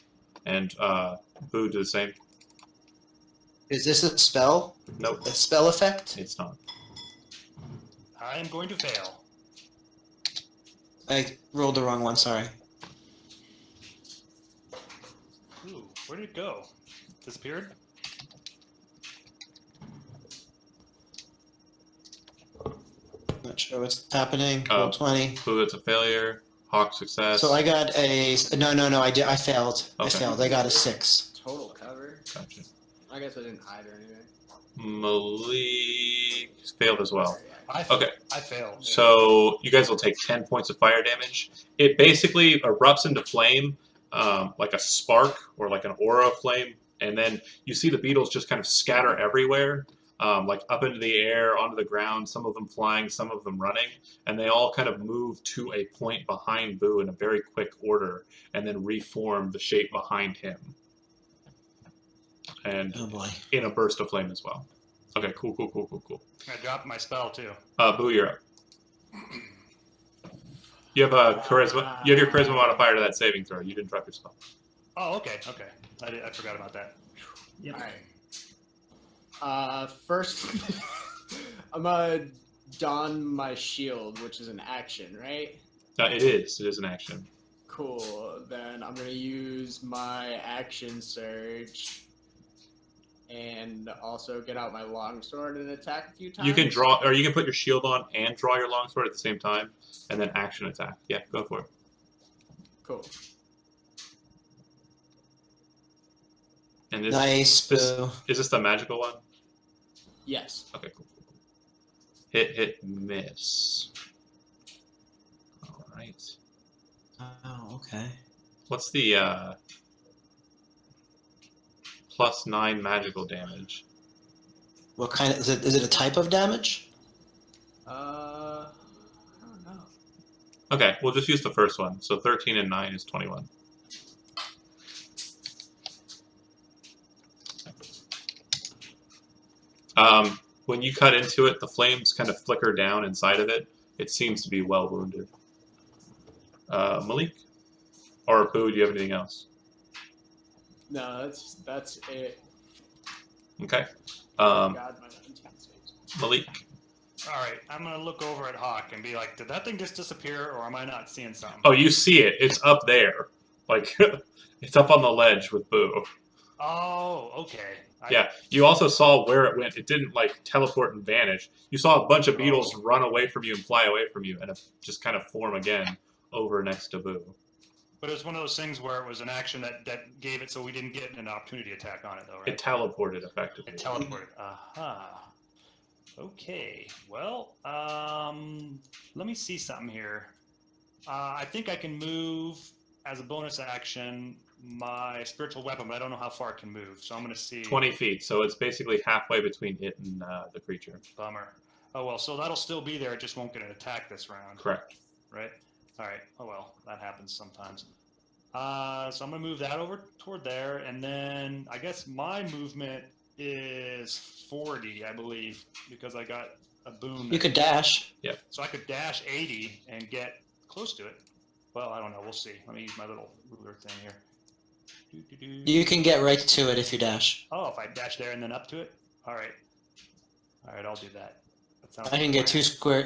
Speaker 1: and Boo do the same.
Speaker 4: Is this a spell?
Speaker 1: Nope,
Speaker 4: A spell effect?
Speaker 1: it's not.
Speaker 5: I am going to fail.
Speaker 4: I rolled the wrong one, sorry.
Speaker 5: Ooh, where did it go? Disappeared?
Speaker 4: Not sure what's happening.
Speaker 1: Oh.
Speaker 4: Roll 20.
Speaker 1: Boo, it's a failure. Hawk, success.
Speaker 4: So I got a... No, I failed. I
Speaker 1: Okay.
Speaker 4: failed. I got a 6.
Speaker 3: Total cover.
Speaker 1: Gotcha.
Speaker 3: I guess I didn't hide or anything.
Speaker 1: Malik failed as well. Okay.
Speaker 5: I failed.
Speaker 1: So you guys will take 10 points of fire damage. It basically erupts into flame, like a spark or like an aura of flame, and then you see the beetles just kind of scatter everywhere, like up into the air, onto the ground, some of them flying, some of them running, and they all kind of move to a point behind Boo in a very quick order, and then reform the shape behind him. And
Speaker 4: Oh boy.
Speaker 1: in a burst of flame as well. Okay, cool.
Speaker 5: I dropped my spell too.
Speaker 1: Boo, you're up. You have a charisma. You have your charisma modifier to that saving throw. You didn't drop your spell.
Speaker 5: Oh, okay. I forgot about that.
Speaker 2: Yep.
Speaker 3: Alright. First, I'm gonna don my shield, which is an action, right?
Speaker 1: It is. It is an action.
Speaker 3: Cool. Then I'm gonna use my action surge, and also get out my longsword and attack a few times.
Speaker 1: You can draw, or you can put your shield on and draw your longsword at the same time, and then action attack. Yeah, go for it.
Speaker 3: Cool.
Speaker 1: And is
Speaker 4: Nice,
Speaker 1: this
Speaker 4: Boo.
Speaker 1: is this the magical one?
Speaker 3: Yes.
Speaker 1: Okay, cool. Hit, miss. All right.
Speaker 4: Oh, okay.
Speaker 1: What's the +9 magical damage?
Speaker 4: What kind of is it a type of damage?
Speaker 3: I don't know.
Speaker 1: Okay, we'll just use the first one. So 13 and 9 is 21. When you cut into it, the flames kind of flicker down inside of it. It seems to be well wounded. Malik? Or Boo, do you have anything else?
Speaker 3: No, that's it.
Speaker 1: Okay.
Speaker 3: God, my 19 saves.
Speaker 1: Malik?
Speaker 5: All right, I'm gonna look over at Hawk and be like, "Did that thing just disappear, or am I not seeing something?"
Speaker 1: Oh, you see it. It's up there. Like, it's up on the ledge with Boo.
Speaker 5: Oh, okay.
Speaker 1: Yeah, you also saw where it went. It didn't, like, teleport and vanish. You saw a bunch of beetles run away from you and fly away from you and just kind of form again over next to Boo.
Speaker 5: But it was one of those things where it was an action that gave it so we didn't get an opportunity attack on it, though, right?
Speaker 1: It teleported, effectively.
Speaker 5: It teleported. Aha. Okay. Well, let me see something here. I think I can move as a bonus action my spiritual weapon, but I don't know how far it can move. So I'm going to see.
Speaker 1: 20 feet, so it's basically halfway between it and the creature.
Speaker 5: Bummer. Oh, well, so that'll still be there. It just won't get an attack this round.
Speaker 1: Correct.
Speaker 5: Right? All right. Oh, well, that happens sometimes. So I'm going to move that over toward there. And then I guess my movement is 40, I believe, because I got a boom.
Speaker 4: You could dash.
Speaker 5: So I could dash 80 and get close to it. Well, I don't know. We'll see. Let me use my little ruler thing here.
Speaker 4: You can get right to it if you dash.
Speaker 5: Oh, if I dash there and then up to it? All right. All right, I'll do that. That sounds
Speaker 4: I can get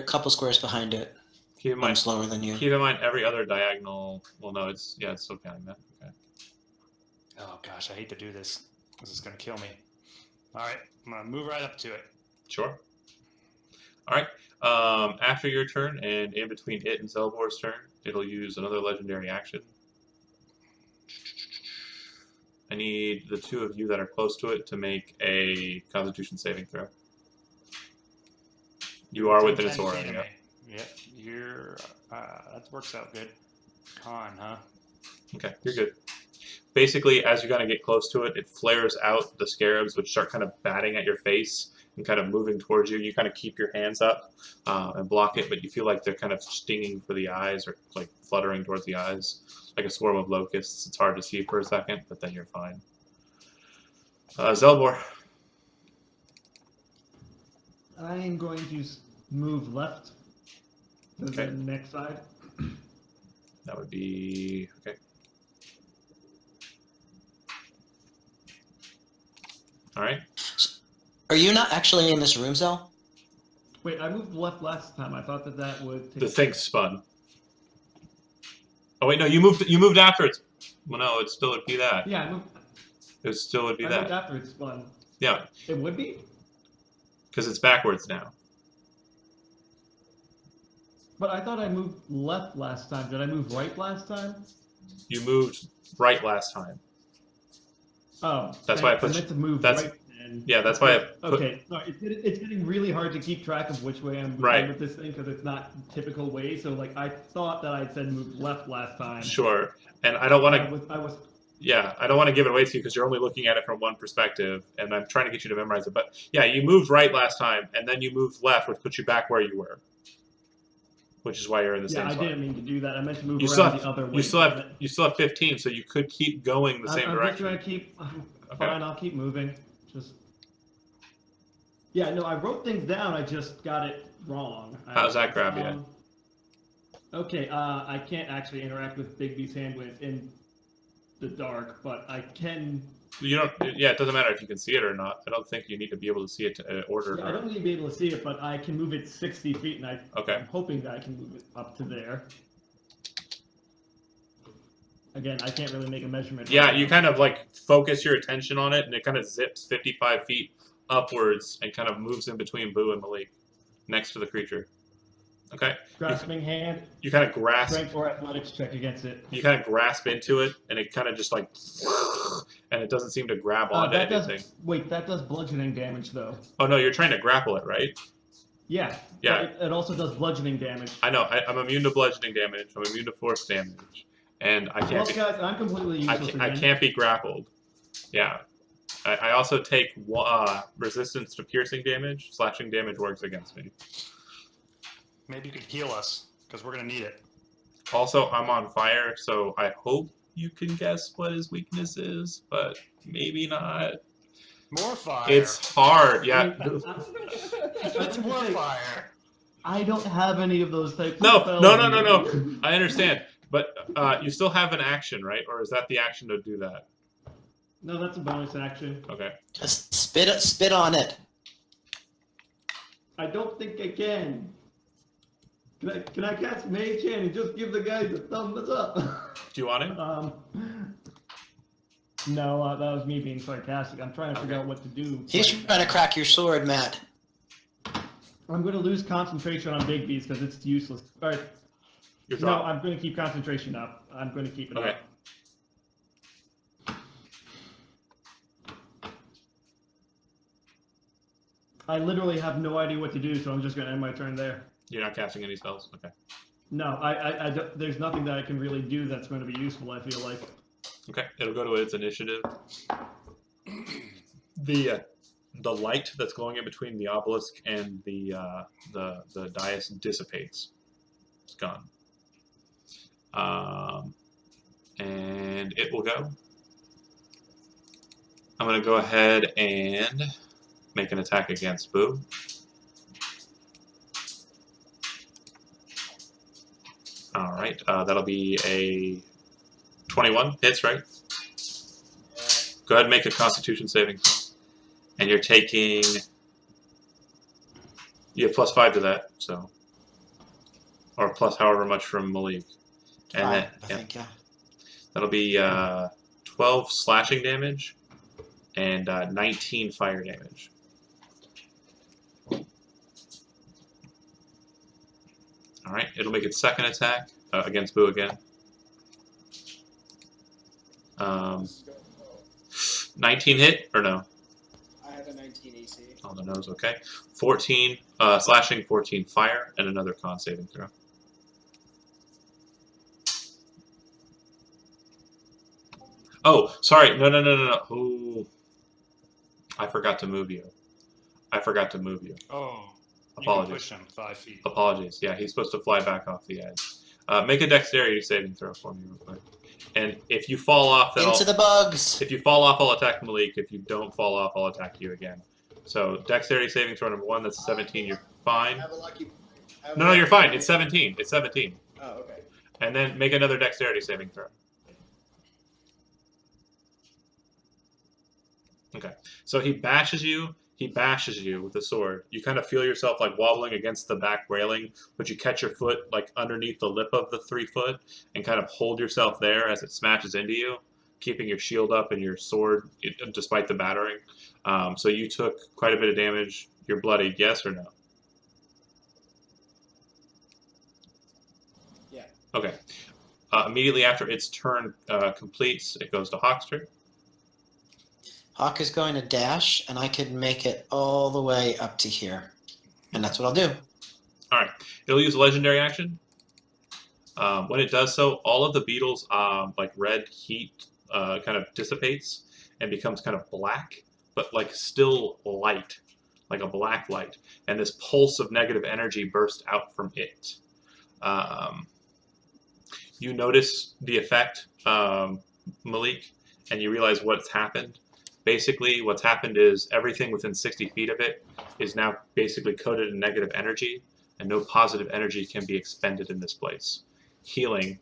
Speaker 4: couple squares behind it.
Speaker 1: Keep in
Speaker 4: I'm
Speaker 1: mind,
Speaker 4: slower than you.
Speaker 1: keep in mind every other diagonal. Well, no, it's still counting that. Okay.
Speaker 5: Oh, gosh, I hate to do this. This is going to kill me. All right, I'm going to move right up to it.
Speaker 1: Sure. All right. After your turn and in between it and Zelbor's turn, it'll use another legendary action. I need the two of you that are close to it to make a Constitution saving throw. You are within its
Speaker 5: 10
Speaker 1: aura.
Speaker 5: feet of
Speaker 1: Yeah.
Speaker 5: me. Yep, you're. That works out good. Con, huh?
Speaker 1: Okay, you're good. Basically, as you kind of get close to it, it flares out the scarabs, which start kind of batting at your face and kind of moving towards you. You kind of keep your hands up and block it, but you feel like they're kind of stinging for the eyes or like fluttering towards the eyes, like a swarm of locusts. It's hard to see for a second, but then you're fine. Zelbor.
Speaker 2: I am going to move left to
Speaker 1: Okay.
Speaker 2: the next side.
Speaker 1: That would be okay. All right.
Speaker 4: Are you not actually in this room, Zell?
Speaker 2: Wait, I moved left last time. I thought that would take.
Speaker 1: The thing spun. Oh wait, no, you moved after it. Well, no, it still would be that.
Speaker 2: Yeah, I moved.
Speaker 1: It still would be
Speaker 2: I moved
Speaker 1: that.
Speaker 2: after it spun.
Speaker 1: Yeah,
Speaker 2: It would be.
Speaker 1: because it's backwards now.
Speaker 2: But I thought I moved left last time. Did I move right last time?
Speaker 1: You moved right last time.
Speaker 2: Oh,
Speaker 1: That's why I put
Speaker 2: meant to move
Speaker 1: that's-
Speaker 2: right. And
Speaker 1: Yeah, that's why I put.
Speaker 2: Okay, sorry. It's getting really hard to keep track of which way I'm moving
Speaker 1: Right.
Speaker 2: with this thing because it's not typical way. So like, I thought that I said move left last time.
Speaker 1: Sure, and I don't want to.
Speaker 2: I was.
Speaker 1: Yeah, I don't want to give it away to you because you're only looking at it from one perspective, and I'm trying to get you to memorize it. But yeah, you moved right last time, and then you moved left, which puts you back where you were, which is why you're in the same
Speaker 2: Yeah, I
Speaker 1: spot.
Speaker 2: didn't mean to do that. I meant to move
Speaker 1: You
Speaker 2: around
Speaker 1: still
Speaker 2: the
Speaker 1: have
Speaker 2: other way.
Speaker 1: you still have 15, so you could keep going the same
Speaker 2: I'm
Speaker 1: direction.
Speaker 2: just trying to keep.
Speaker 1: Okay.
Speaker 2: Fine, I'll keep moving. Just. Yeah, no, I wrote things down. I just got it wrong.
Speaker 1: How does that grab you?
Speaker 2: Okay, I can't actually interact with Bigby's hand when it's in the dark, but I can.
Speaker 1: You don't. Yeah, it doesn't matter if you can see it or not. I don't think you need to be able to see it to order.
Speaker 2: Yeah, I don't need to be able to see it, but I can move it 60 feet, and
Speaker 1: Okay.
Speaker 2: I'm hoping that I can move it up to there. Again, I can't really make a measurement.
Speaker 1: Yeah,
Speaker 2: right
Speaker 1: you
Speaker 2: now.
Speaker 1: kind of like focus your attention on it, and it kind of zips 55 feet upwards and kind of moves in between Boo and Malik, next to the creature. Okay.
Speaker 2: Grasping hand,
Speaker 1: You kind of grasp.
Speaker 2: strength or athletics check against it.
Speaker 1: You kind of grasp into it, and it kind of just like, and it doesn't seem to grab onto
Speaker 2: That
Speaker 1: anything.
Speaker 2: that does bludgeoning damage though.
Speaker 1: Oh no, you're trying to grapple it, right?
Speaker 2: Yeah.
Speaker 1: Yeah.
Speaker 2: But it also does bludgeoning damage.
Speaker 1: I know. I'm immune to bludgeoning damage. I'm immune to force damage, and I can't.
Speaker 2: Well,
Speaker 1: Be,
Speaker 2: guys, I'm completely useless
Speaker 1: I
Speaker 2: again.
Speaker 1: can't be grappled. Yeah. I also take resistance to piercing damage. Slashing damage works against me.
Speaker 5: Maybe you could heal us, because we're going to need it.
Speaker 1: Also, I'm on fire, so I hope you can guess what his weakness is, but maybe not.
Speaker 5: More fire.
Speaker 1: It's hard. Yeah.
Speaker 5: It's more fire.
Speaker 2: I don't have any of those types
Speaker 1: No,
Speaker 2: of spells.
Speaker 1: no. I understand, but you still have an action, right? Or is that the action to do that?
Speaker 2: No, that's a bonus action.
Speaker 1: Okay.
Speaker 4: Just spit on it.
Speaker 2: I don't think I can. Can I cast Mage Hand and just give the guys a thumbs up?
Speaker 1: Do you want it?
Speaker 2: No, that was me being sarcastic. I'm trying to figure out what to do.
Speaker 4: He's trying to crack your sword, Matt.
Speaker 2: I'm going to lose concentration on Big Bees because it's useless. All right.
Speaker 1: You're
Speaker 2: No,
Speaker 1: drunk.
Speaker 2: I'm going to keep concentration up. I'm going to keep it
Speaker 1: Okay.
Speaker 2: up. I literally have no idea what to do, so I'm just going to end my turn there.
Speaker 1: You're not casting any spells? Okay.
Speaker 2: No, there's nothing that I can really do that's going to be useful, I feel like.
Speaker 1: Okay. It'll go to its initiative. The light that's glowing in between the obelisk and the dais dissipates. It's gone. And it will go. I'm going to go ahead and make an attack against Boo. All right, that'll be a 21. Hits, right? Go ahead and make a Constitution saving throw. And you're taking... You have +5 to that, so... Or plus however much from Malik. And
Speaker 4: Five,
Speaker 1: then,
Speaker 4: I
Speaker 1: yeah,
Speaker 4: think, yeah.
Speaker 1: that'll be 12 slashing damage and 19 fire damage. All right, it'll make its second attack against Boo again. 19 hit or no?
Speaker 3: I have a 19 AC.
Speaker 1: On the nose, okay. 14 slashing, 14 fire, and another con saving throw. Oh, sorry. No. Ooh. I forgot to move you.
Speaker 5: Oh, you can
Speaker 1: Apologies.
Speaker 5: push him 5 feet.
Speaker 1: Apologies. Yeah, he's supposed to fly back off the edge. Make a dexterity saving throw for me real quick. And if you fall off, then
Speaker 4: Into the bugs.
Speaker 1: if you fall off, I'll attack Malik. If you don't fall off, I'll attack you again. So dexterity saving throw number 1, that's a 17. You're fine.
Speaker 3: I have a lucky.
Speaker 1: No, you're fine. It's 17. It's 17.
Speaker 3: Oh, okay.
Speaker 1: And then make another dexterity saving throw. Okay. So he bashes you. He bashes you with the sword. You kind of feel yourself like wobbling against the back railing, but you catch your foot like underneath the lip of the 3 foot and kind of hold yourself there as it smashes into you, keeping your shield up and your sword despite the battering. So you took quite a bit of damage. You're bloodied, yes or no?
Speaker 3: Yeah.
Speaker 1: Okay. Immediately after its turn completes, it goes to Hawk's turn.
Speaker 4: Hawk is going to dash, and I can make it all the way up to here. And that's what I'll do.
Speaker 1: All right. It'll use a legendary action. When it does so, all of the beetles, like red heat, kind of dissipates and becomes kind of black, but like still light, like a black light. And this pulse of negative energy bursts out from it. You notice the effect, Malik, and you realize what's happened. Basically, what's happened is everything within 60 feet of it is now basically coated in negative energy, and no positive energy can be expended in this place. Healing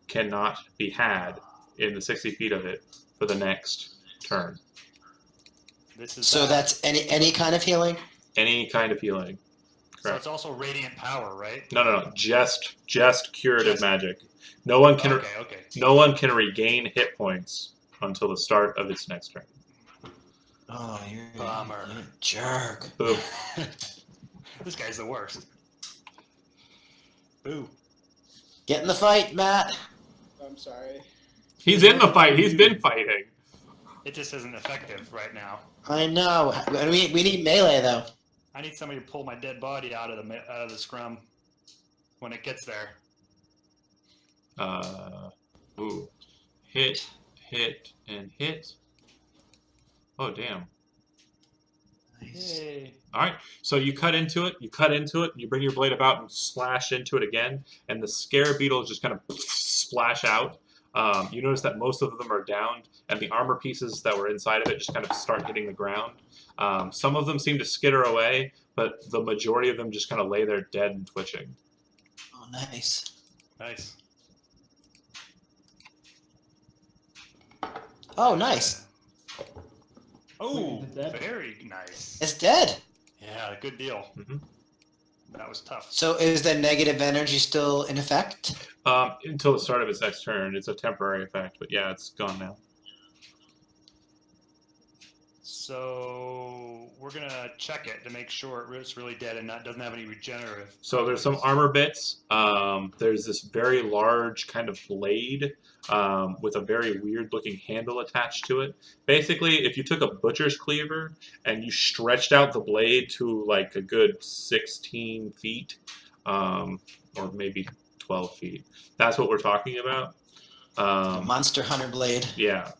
Speaker 1: cannot be had in the 60 feet of it for the next turn.
Speaker 5: This is
Speaker 4: So that's any kind of healing?
Speaker 1: Any kind of healing.
Speaker 5: So
Speaker 1: Correct.
Speaker 5: it's also radiant power, right?
Speaker 1: No. Just curative
Speaker 5: Just-
Speaker 1: magic. No one can
Speaker 5: Okay.
Speaker 1: no one can regain hit points until the start of its next turn.
Speaker 4: Oh, you're
Speaker 5: Bummer.
Speaker 4: a jerk.
Speaker 1: Boom.
Speaker 5: This guy's the worst. Boo.
Speaker 4: Get in the fight, Matt.
Speaker 3: I'm sorry.
Speaker 1: He's in the fight. He's been fighting.
Speaker 5: It just isn't effective right now.
Speaker 4: I know. We need melee though.
Speaker 5: I need somebody to pull my dead body out of the scrum when it gets there.
Speaker 1: Ooh. Hit, and hit. Oh, damn.
Speaker 4: Nice.
Speaker 5: Yay.
Speaker 1: All right, so you cut into it, you bring your blade about and slash into it again, and the scare beetles just kind of splash out. You notice that most of them are downed, and the armor pieces that were inside of it just kind of start hitting the ground. Some of them seem to skitter away, but the majority of them just kind of lay there dead and twitching.
Speaker 4: Oh, nice.
Speaker 5: Nice.
Speaker 4: Oh, nice.
Speaker 5: Oh,
Speaker 2: Is it dead?
Speaker 5: very nice.
Speaker 4: It's dead.
Speaker 5: Yeah, good deal.
Speaker 1: Mhm.
Speaker 5: That was tough.
Speaker 4: So is the negative energy still in effect?
Speaker 1: Until the start of its next turn. It's a temporary effect, but yeah, it's gone now.
Speaker 5: So we're gonna check it to make sure it's really dead and doesn't have any regenerative.
Speaker 1: So there's some armor bits. There's this very large kind of blade with a very weird looking handle attached to it. Basically, if you took a butcher's cleaver and you stretched out the blade to like a good 16 feet, or maybe 12 feet, that's what we're talking about.
Speaker 4: A monster hunter blade.
Speaker 1: Yeah,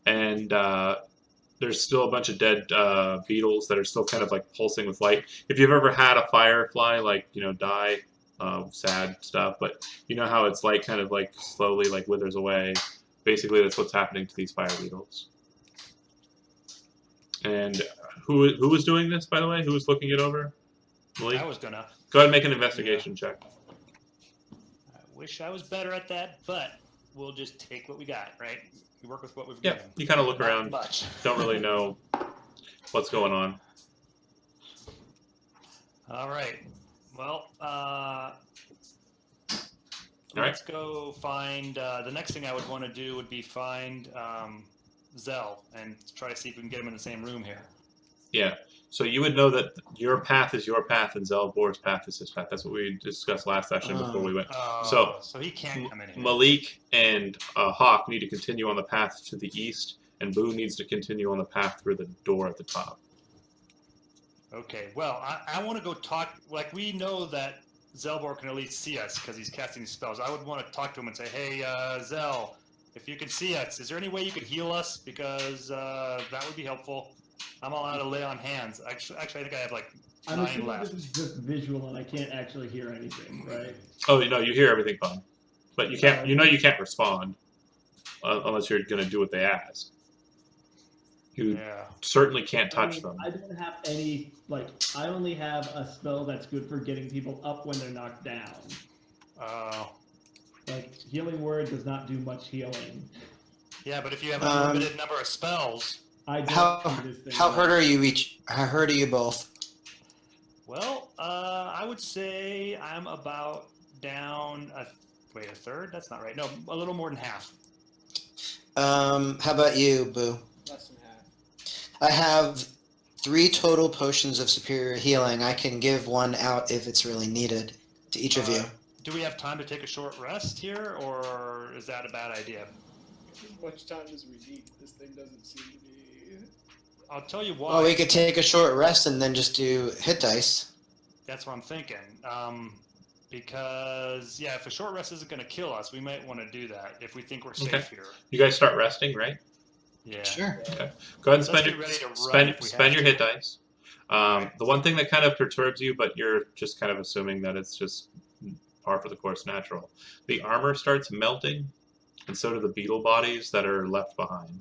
Speaker 1: and there's still a bunch of dead beetles that are still kind of like pulsing with light. If you've ever had a firefly, like, you know, die, sad stuff, but you know how it's like kind of like slowly like withers away. Basically, that's what's happening to these fire beetles. And who was doing this, by the way? Who was looking it over? Malik?
Speaker 5: I was gonna.
Speaker 1: Go ahead and make an investigation check.
Speaker 5: I wish I was better at that, but we'll just take what we got, right? We work with what we've
Speaker 1: Yeah,
Speaker 5: given.
Speaker 1: you kind of look
Speaker 5: Not
Speaker 1: around.
Speaker 5: much.
Speaker 1: Don't really know what's going on.
Speaker 5: All right. Well,
Speaker 1: right.
Speaker 5: let's go find. The next thing I would want to do would be find Zell and try to see if we can get him in the same room here.
Speaker 1: Yeah. So you would know that your path is your path and Zelbor's path is his path. That's what we discussed last session before we went.
Speaker 5: So he can't come in here.
Speaker 1: Malik and Hawk need to continue on the path to the east, and Boo needs to continue on the path through the door at the top.
Speaker 5: Okay. Well, I want to go talk. Like, we know that Zelbor can at least see us because he's casting spells. I would want to talk to him and say, "Hey, Zell, if you can see us, is there any way you could heal us? Because that would be helpful. I'm allowed to lay on hands. Actually, I think I have like
Speaker 2: I'm
Speaker 5: 9
Speaker 2: assuming
Speaker 5: left.
Speaker 2: this is just visual and I can't actually hear anything, right?
Speaker 1: Oh, no, you hear everything fine, but you can't. You know you can't respond unless you're going to do what they ask. You
Speaker 5: Yeah.
Speaker 1: certainly can't touch
Speaker 2: I mean,
Speaker 1: them.
Speaker 2: I don't have any, like, I only have a spell that's good for getting people up when they're knocked down. Like, Healing Word does not do much healing.
Speaker 5: Yeah, but if you have a limited number of spells,
Speaker 2: I don't
Speaker 4: How
Speaker 2: do this thing.
Speaker 4: how hurt are you each? How hurt are you both?
Speaker 5: well, I would say I'm about down a third? That's not right. No, a little more than half.
Speaker 4: How about you, Boo?
Speaker 3: Less than half.
Speaker 4: I have 3 total potions of superior healing. I can give one out if it's really needed to each of you.
Speaker 5: Do we have time to take a short rest here, or is that a bad idea?
Speaker 3: As much time as we need. This thing doesn't seem to be.
Speaker 5: I'll tell you why.
Speaker 4: Well, we could take a short rest and then just do hit dice.
Speaker 5: That's what I'm thinking. Because, yeah, if a short rest isn't going to kill us, we might want to do that if we think we're safe
Speaker 1: Okay.
Speaker 5: here.
Speaker 1: You guys start resting, right?
Speaker 5: Yeah.
Speaker 4: Sure.
Speaker 1: Go ahead and
Speaker 5: Let's
Speaker 1: spend
Speaker 5: get
Speaker 1: your
Speaker 5: ready to run
Speaker 1: spend
Speaker 5: if we
Speaker 1: spend
Speaker 5: have
Speaker 1: your
Speaker 5: to.
Speaker 1: hit dice. The one thing that kind of perturbs you, but you're just kind of assuming that it's just par for the course, natural. The armor starts melting, and so do the beetle bodies that are left behind.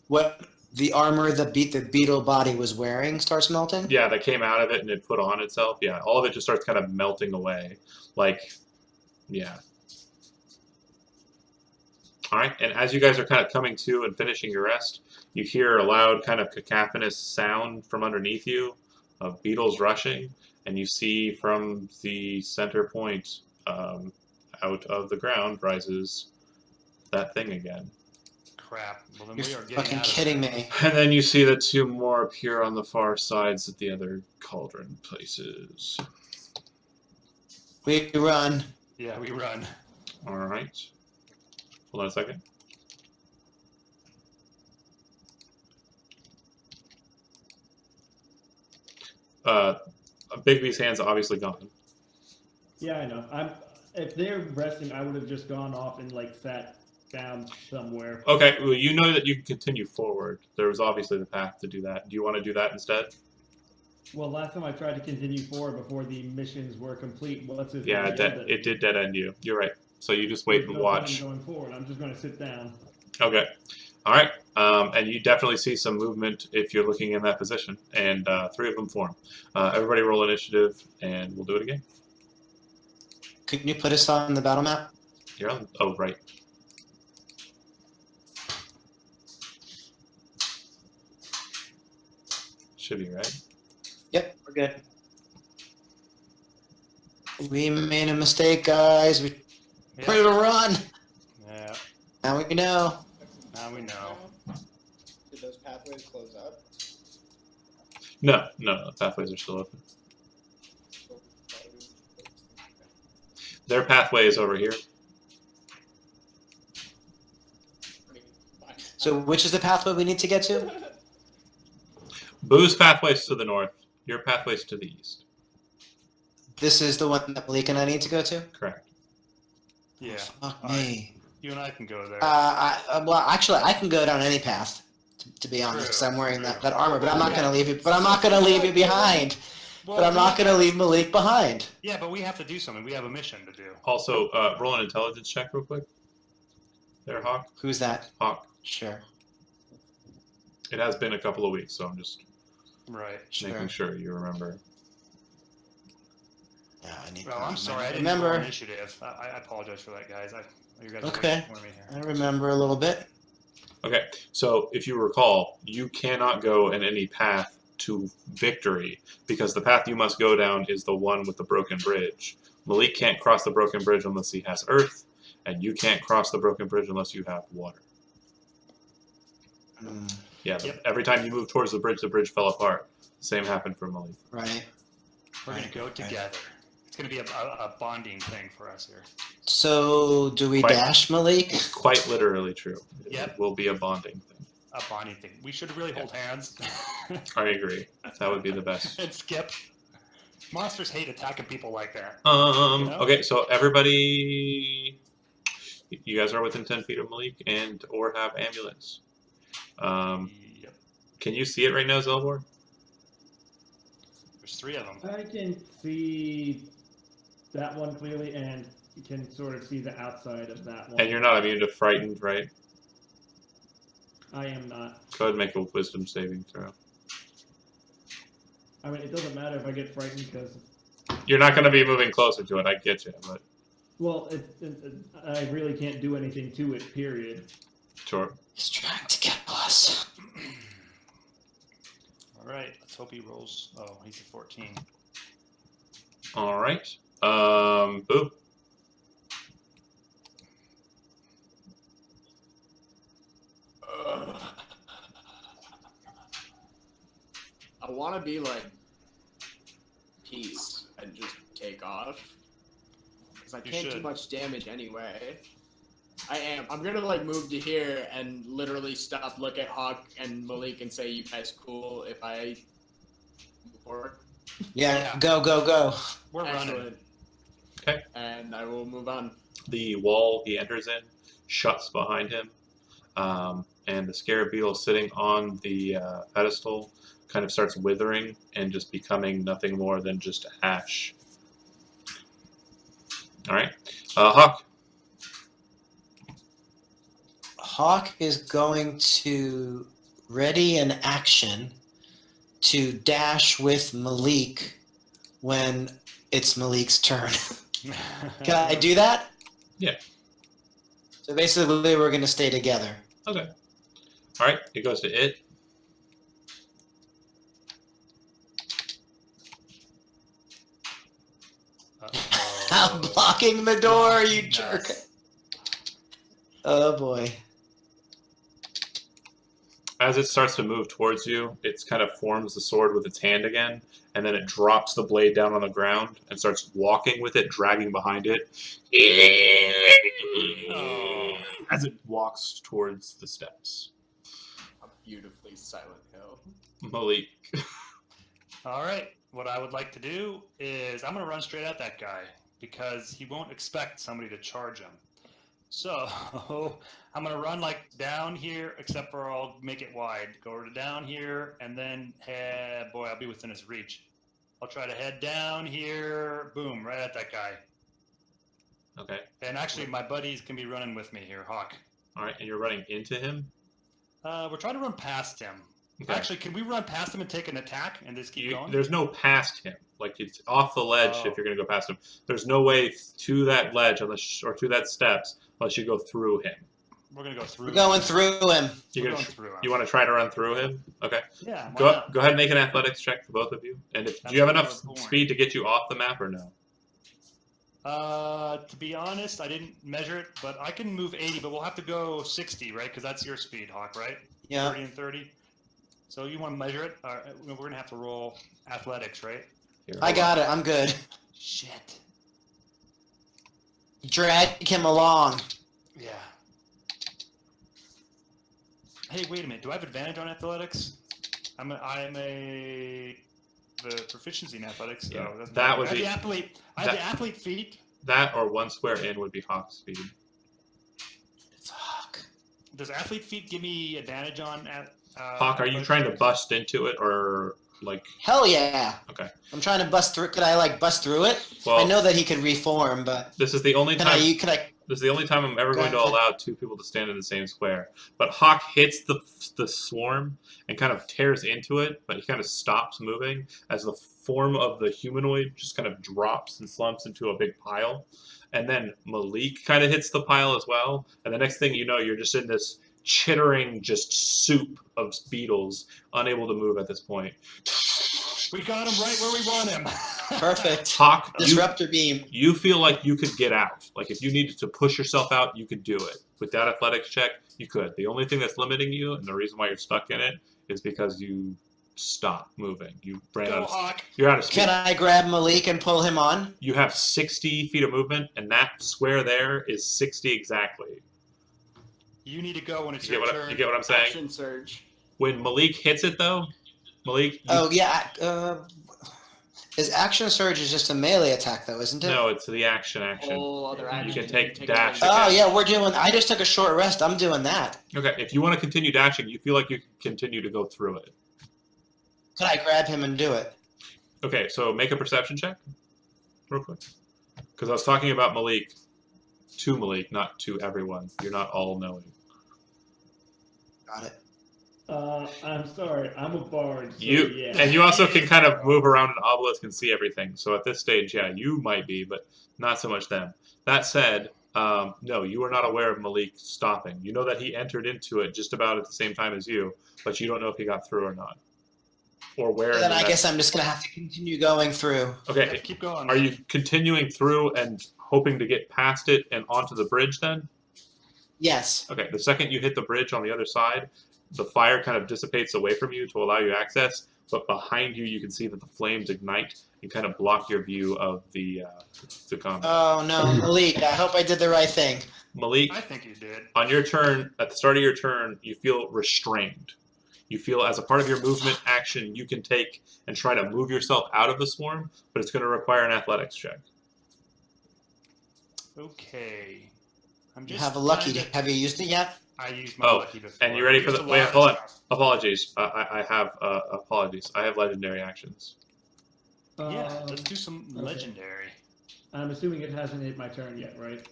Speaker 4: What the armor the beetle body was wearing starts melting?
Speaker 1: Yeah, that came out of it and it put on itself. Yeah, all of it just starts kind of melting away. Like, yeah. All right, and as you guys are kind of coming to and finishing your rest, you hear a loud kind of cacophonous sound from underneath you of beetles rushing, and you see from the center point out of the ground rises that thing again.
Speaker 5: Crap. Well, then
Speaker 4: You're
Speaker 5: we are getting
Speaker 4: fucking
Speaker 5: out of
Speaker 4: kidding
Speaker 5: there.
Speaker 4: me.
Speaker 1: And then you see the two more appear on the far sides of the other cauldron places.
Speaker 4: We run.
Speaker 5: Yeah, we run.
Speaker 1: All right. Hold on a second. Bigby's hand's obviously gone.
Speaker 2: Yeah, I know. If they're resting, I would have just gone off and like sat down somewhere.
Speaker 1: Okay, well, you know that you can continue forward. There was obviously the path to do that. Do you want to do that instead?
Speaker 2: Well, last time I tried to continue forward before the missions were complete, what's it?
Speaker 1: Yeah, it did dead end you. You're right. So you just wait and watch.
Speaker 2: Going forward, I'm just going to sit down.
Speaker 1: Okay. All right. And you definitely see some movement if you're looking in that position. And 3 of them form. Everybody roll initiative, and we'll do it again.
Speaker 4: Couldn't you put us on the battle map?
Speaker 1: You're on. Oh, right. Should be right.
Speaker 4: Yep, we're good. We made a mistake, guys. We're ready to run.
Speaker 5: Yeah,
Speaker 4: Now we know.
Speaker 5: now we know.
Speaker 3: Did those pathways close up?
Speaker 1: No, the pathways are still open. Their pathway is over here.
Speaker 4: So which is the pathway we need to get to?
Speaker 1: Boo's pathway's to the north. Your pathway's to the east.
Speaker 4: This is the one that Malik and I need to go to?
Speaker 1: Correct.
Speaker 5: Yeah.
Speaker 4: Fuck
Speaker 5: All right.
Speaker 4: me.
Speaker 5: You and I can go there.
Speaker 4: Well, actually, I can go down any path, to be honest, because I'm wearing that armor. But I'm not gonna leave you. But I'm not gonna leave you behind. But I'm not gonna leave Malik behind.
Speaker 5: Yeah, but we have to do something. We have a mission to do.
Speaker 1: Also, roll an intelligence check real quick. There, Hawk.
Speaker 4: Who's that?
Speaker 1: Hawk.
Speaker 4: Sure.
Speaker 1: It has been a couple of weeks, so I'm just
Speaker 5: Right.
Speaker 1: making sure you remember.
Speaker 4: Yeah, I need.
Speaker 5: Well, I'm sorry. I didn't
Speaker 4: remember.
Speaker 5: roll initiative. I apologize for that, guys. You guys are
Speaker 4: Okay.
Speaker 5: waiting for me here.
Speaker 4: I remember a little bit.
Speaker 1: Okay, so if you recall, you cannot go in any path to victory because the path you must go down is the one with the broken bridge. Malik can't cross the broken bridge unless he has earth, and you can't cross the broken bridge unless you have water. Yeah,
Speaker 5: Yep.
Speaker 1: every time you move towards the bridge fell apart. Same happened for Malik.
Speaker 4: Right.
Speaker 5: We're going
Speaker 4: Right,
Speaker 5: to go
Speaker 4: right.
Speaker 5: together. It's going to be a bonding thing for us here.
Speaker 4: So do we
Speaker 1: Quite.
Speaker 4: dash Malik?
Speaker 1: Quite literally true.
Speaker 5: Yep.
Speaker 1: It will be a bonding thing.
Speaker 5: A bonding thing. We should really hold hands.
Speaker 1: I agree. That would be the best.
Speaker 5: And skip. Monsters hate attacking people like that. know?
Speaker 1: Okay, so everybody, you guys are within 10 feet of Malik and or have ambulance.
Speaker 5: Yep.
Speaker 1: Can you see it right now, Zelbor?
Speaker 5: There's 3 of them.
Speaker 2: I can see that one clearly, and you can sort of see the outside of that one.
Speaker 1: And you're not immune to frightened, right?
Speaker 2: I am not.
Speaker 1: Go ahead and make a wisdom saving throw.
Speaker 2: I mean, it doesn't matter if I get frightened because,
Speaker 1: You're not going to be moving closer to it, I get you, but
Speaker 2: well, I really can't do anything to it, period.
Speaker 1: sure.
Speaker 4: He's trying to kill us.
Speaker 5: All right. Let's hope he rolls. Oh, he's a 14.
Speaker 1: All right. Boo.
Speaker 3: I want to be like peace and just take off because I
Speaker 5: You
Speaker 3: can't do
Speaker 5: should.
Speaker 3: much damage anyway. I'm gonna like move to here and literally stop, look at Hawk and Malik, and say, "You guys cool if I move forward?"
Speaker 4: Yeah,
Speaker 5: Yeah.
Speaker 4: go, go, go.
Speaker 5: We're running.
Speaker 3: Excellent.
Speaker 1: Okay.
Speaker 3: And I will move on.
Speaker 1: The wall he enters in shuts behind him, and the scarab beetle sitting on the pedestal kind of starts withering and just becoming nothing more than just ash. All right. Hawk.
Speaker 4: Hawk is going to ready an action to dash with Malik when it's Malik's turn. Can I do that?
Speaker 1: Yeah.
Speaker 4: So basically, we're going to stay together.
Speaker 1: Okay. All right. It goes to it.
Speaker 4: I'm blocking the door, you
Speaker 5: Nice.
Speaker 4: jerk. Oh boy.
Speaker 1: As it starts to move towards you, it kind of forms the sword with its hand again, and then it drops the blade down on the ground and starts walking with it, dragging behind it,
Speaker 5: Oh.
Speaker 1: as it walks towards the steps.
Speaker 3: A beautifully Silent Hill.
Speaker 1: Malik.
Speaker 5: All right. What I would like to do is I'm going to run straight at that guy because he won't expect somebody to charge him. So I'm going to run like down here, except for I'll make it wide. Go over to down here and then head. Boy, I'll be within his reach. I'll try to head down here. Boom, right at that guy.
Speaker 1: Okay.
Speaker 5: And actually, my buddies can be running with me here, Hawk.
Speaker 1: All right. And you're running into him?
Speaker 5: We're trying to run past him.
Speaker 1: Okay.
Speaker 5: Actually, can we run past him and take an attack and just keep going?
Speaker 1: There's no past him. Like, it's off the ledge
Speaker 5: Oh.
Speaker 1: if you're going to go past him. There's no way to that ledge unless, or to that steps unless you go through him.
Speaker 5: We're going to go through.
Speaker 4: We're going through him.
Speaker 1: You're
Speaker 5: We're
Speaker 1: gonna
Speaker 5: going through him.
Speaker 1: You want to try to run through him? Okay.
Speaker 5: Yeah. why
Speaker 1: Go
Speaker 5: not?
Speaker 1: go ahead and make an athletics check for both of you. And do
Speaker 5: That's
Speaker 1: you have
Speaker 5: what I
Speaker 1: enough
Speaker 5: was born.
Speaker 1: speed to get you off the map or no?
Speaker 5: To be honest, I didn't measure it, but I can move 80, but we'll have to go 60, right? Because that's your speed, Hawk, right?
Speaker 4: Yeah.
Speaker 5: 30 and 30. So you want to measure it? We're going to have to roll athletics, right?
Speaker 1: Here,
Speaker 4: I
Speaker 1: hold
Speaker 4: got it. I'm good.
Speaker 5: Shit.
Speaker 4: Drag him along.
Speaker 5: Yeah. Hey, wait a minute. Do I have advantage on athletics? I'm the proficiency in athletics. So
Speaker 1: Yeah,
Speaker 5: it doesn't
Speaker 1: that
Speaker 5: matter.
Speaker 1: would
Speaker 5: I have
Speaker 1: be-
Speaker 5: the athlete. I have the athlete feet.
Speaker 1: That or one square in would be Hawk speed.
Speaker 4: Fuck.
Speaker 5: Does athlete feet give me advantage on?
Speaker 1: Hawk, are you trying to bust into it or like?
Speaker 4: Hell yeah.
Speaker 1: Okay.
Speaker 4: I'm trying to bust through. Could I like bust through it?
Speaker 1: Well,
Speaker 4: I know that he could reform, but
Speaker 1: this is the only
Speaker 4: can
Speaker 1: time.
Speaker 4: Could I?
Speaker 1: This is the only time I'm ever
Speaker 4: Go
Speaker 1: going to
Speaker 4: ahead.
Speaker 1: allow two people to stand in the same square. But Hawk hits the swarm and kind of tears into it, but he kind of stops moving as the form of the humanoid just kind of drops and slumps into a big pile. And then Malik kind of hits the pile as well. And the next thing you know, you're just in this chittering just soup of beetles, unable to move at this point.
Speaker 5: We got him right where we want him.
Speaker 4: Perfect.
Speaker 1: Hawk,
Speaker 4: Disruptor beam.
Speaker 1: you feel like you could get out. Like if you needed to push yourself out, you could do it. With that athletics check, you could. The only thing that's limiting you, and the reason why you're stuck in it, is because you stopped moving. You ran
Speaker 5: Go,
Speaker 1: out of
Speaker 5: Hawk.
Speaker 1: You're out of speed.
Speaker 4: Can I grab Malik and pull him on?
Speaker 1: You have 60 feet of movement, and that square there is 60 exactly.
Speaker 5: You need to go when it's
Speaker 1: You
Speaker 5: your
Speaker 1: get
Speaker 5: turn.
Speaker 1: what I'm saying?
Speaker 3: Action surge.
Speaker 1: When Malik hits it, though, Malik,
Speaker 4: Oh yeah. His action surge is just a melee attack, though, isn't it?
Speaker 1: no, it's the action.
Speaker 3: Whole other action.
Speaker 1: You can take
Speaker 3: a
Speaker 1: dash.
Speaker 3: minute.
Speaker 4: Oh
Speaker 1: again.
Speaker 4: yeah, we're doing. I just took a short rest. I'm doing that.
Speaker 1: Okay, if you want to continue dashing, you feel like you can continue to go through it.
Speaker 4: Could I grab him and do it?
Speaker 1: Okay, so make a perception check, real quick. Because I was talking about Malik, to Malik, not to everyone. You're not all knowing.
Speaker 4: Got it.
Speaker 2: I'm sorry, I'm a bard. So yeah.
Speaker 1: And you also can kind of move around an obelisk and see everything. So at this stage, yeah, you might be, but not so much them. That said, no, you are not aware of Malik stopping. You know that he entered into it just about at the same time as you, but you don't know if he got through or not, or where.
Speaker 4: Then I guess I'm just gonna have to continue going through.
Speaker 1: Okay,
Speaker 5: Yeah, keep going.
Speaker 1: are you continuing through and hoping to get past it and onto the bridge then?
Speaker 4: Yes.
Speaker 1: Okay, the second you hit the bridge on the other side, the fire kind of dissipates away from you to allow you access, but behind you, you can see that the flames ignite and kind of block your view of the combat.
Speaker 4: Oh no, Malik! I hope I did the right thing.
Speaker 1: Malik,
Speaker 5: I think you did.
Speaker 1: on your turn, at the start of your turn, you feel restrained. You feel as a part of your movement action, you can take and try to move yourself out of the swarm, but it's going to require an athletics check.
Speaker 5: Okay. I'm
Speaker 4: You
Speaker 5: just
Speaker 4: have a lucky.
Speaker 5: trying to-
Speaker 4: Have you used it yet?
Speaker 5: I used my
Speaker 1: Oh,
Speaker 5: lucky before.
Speaker 1: and you ready for
Speaker 5: Used
Speaker 1: the-
Speaker 5: a lot
Speaker 1: wait,
Speaker 5: of
Speaker 1: hold on.
Speaker 5: stuff.
Speaker 1: Apologies. I have apologies. I have legendary actions.
Speaker 5: Yeah, let's do some
Speaker 2: okay.
Speaker 5: legendary.
Speaker 2: I'm assuming it hasn't hit my turn yet, right?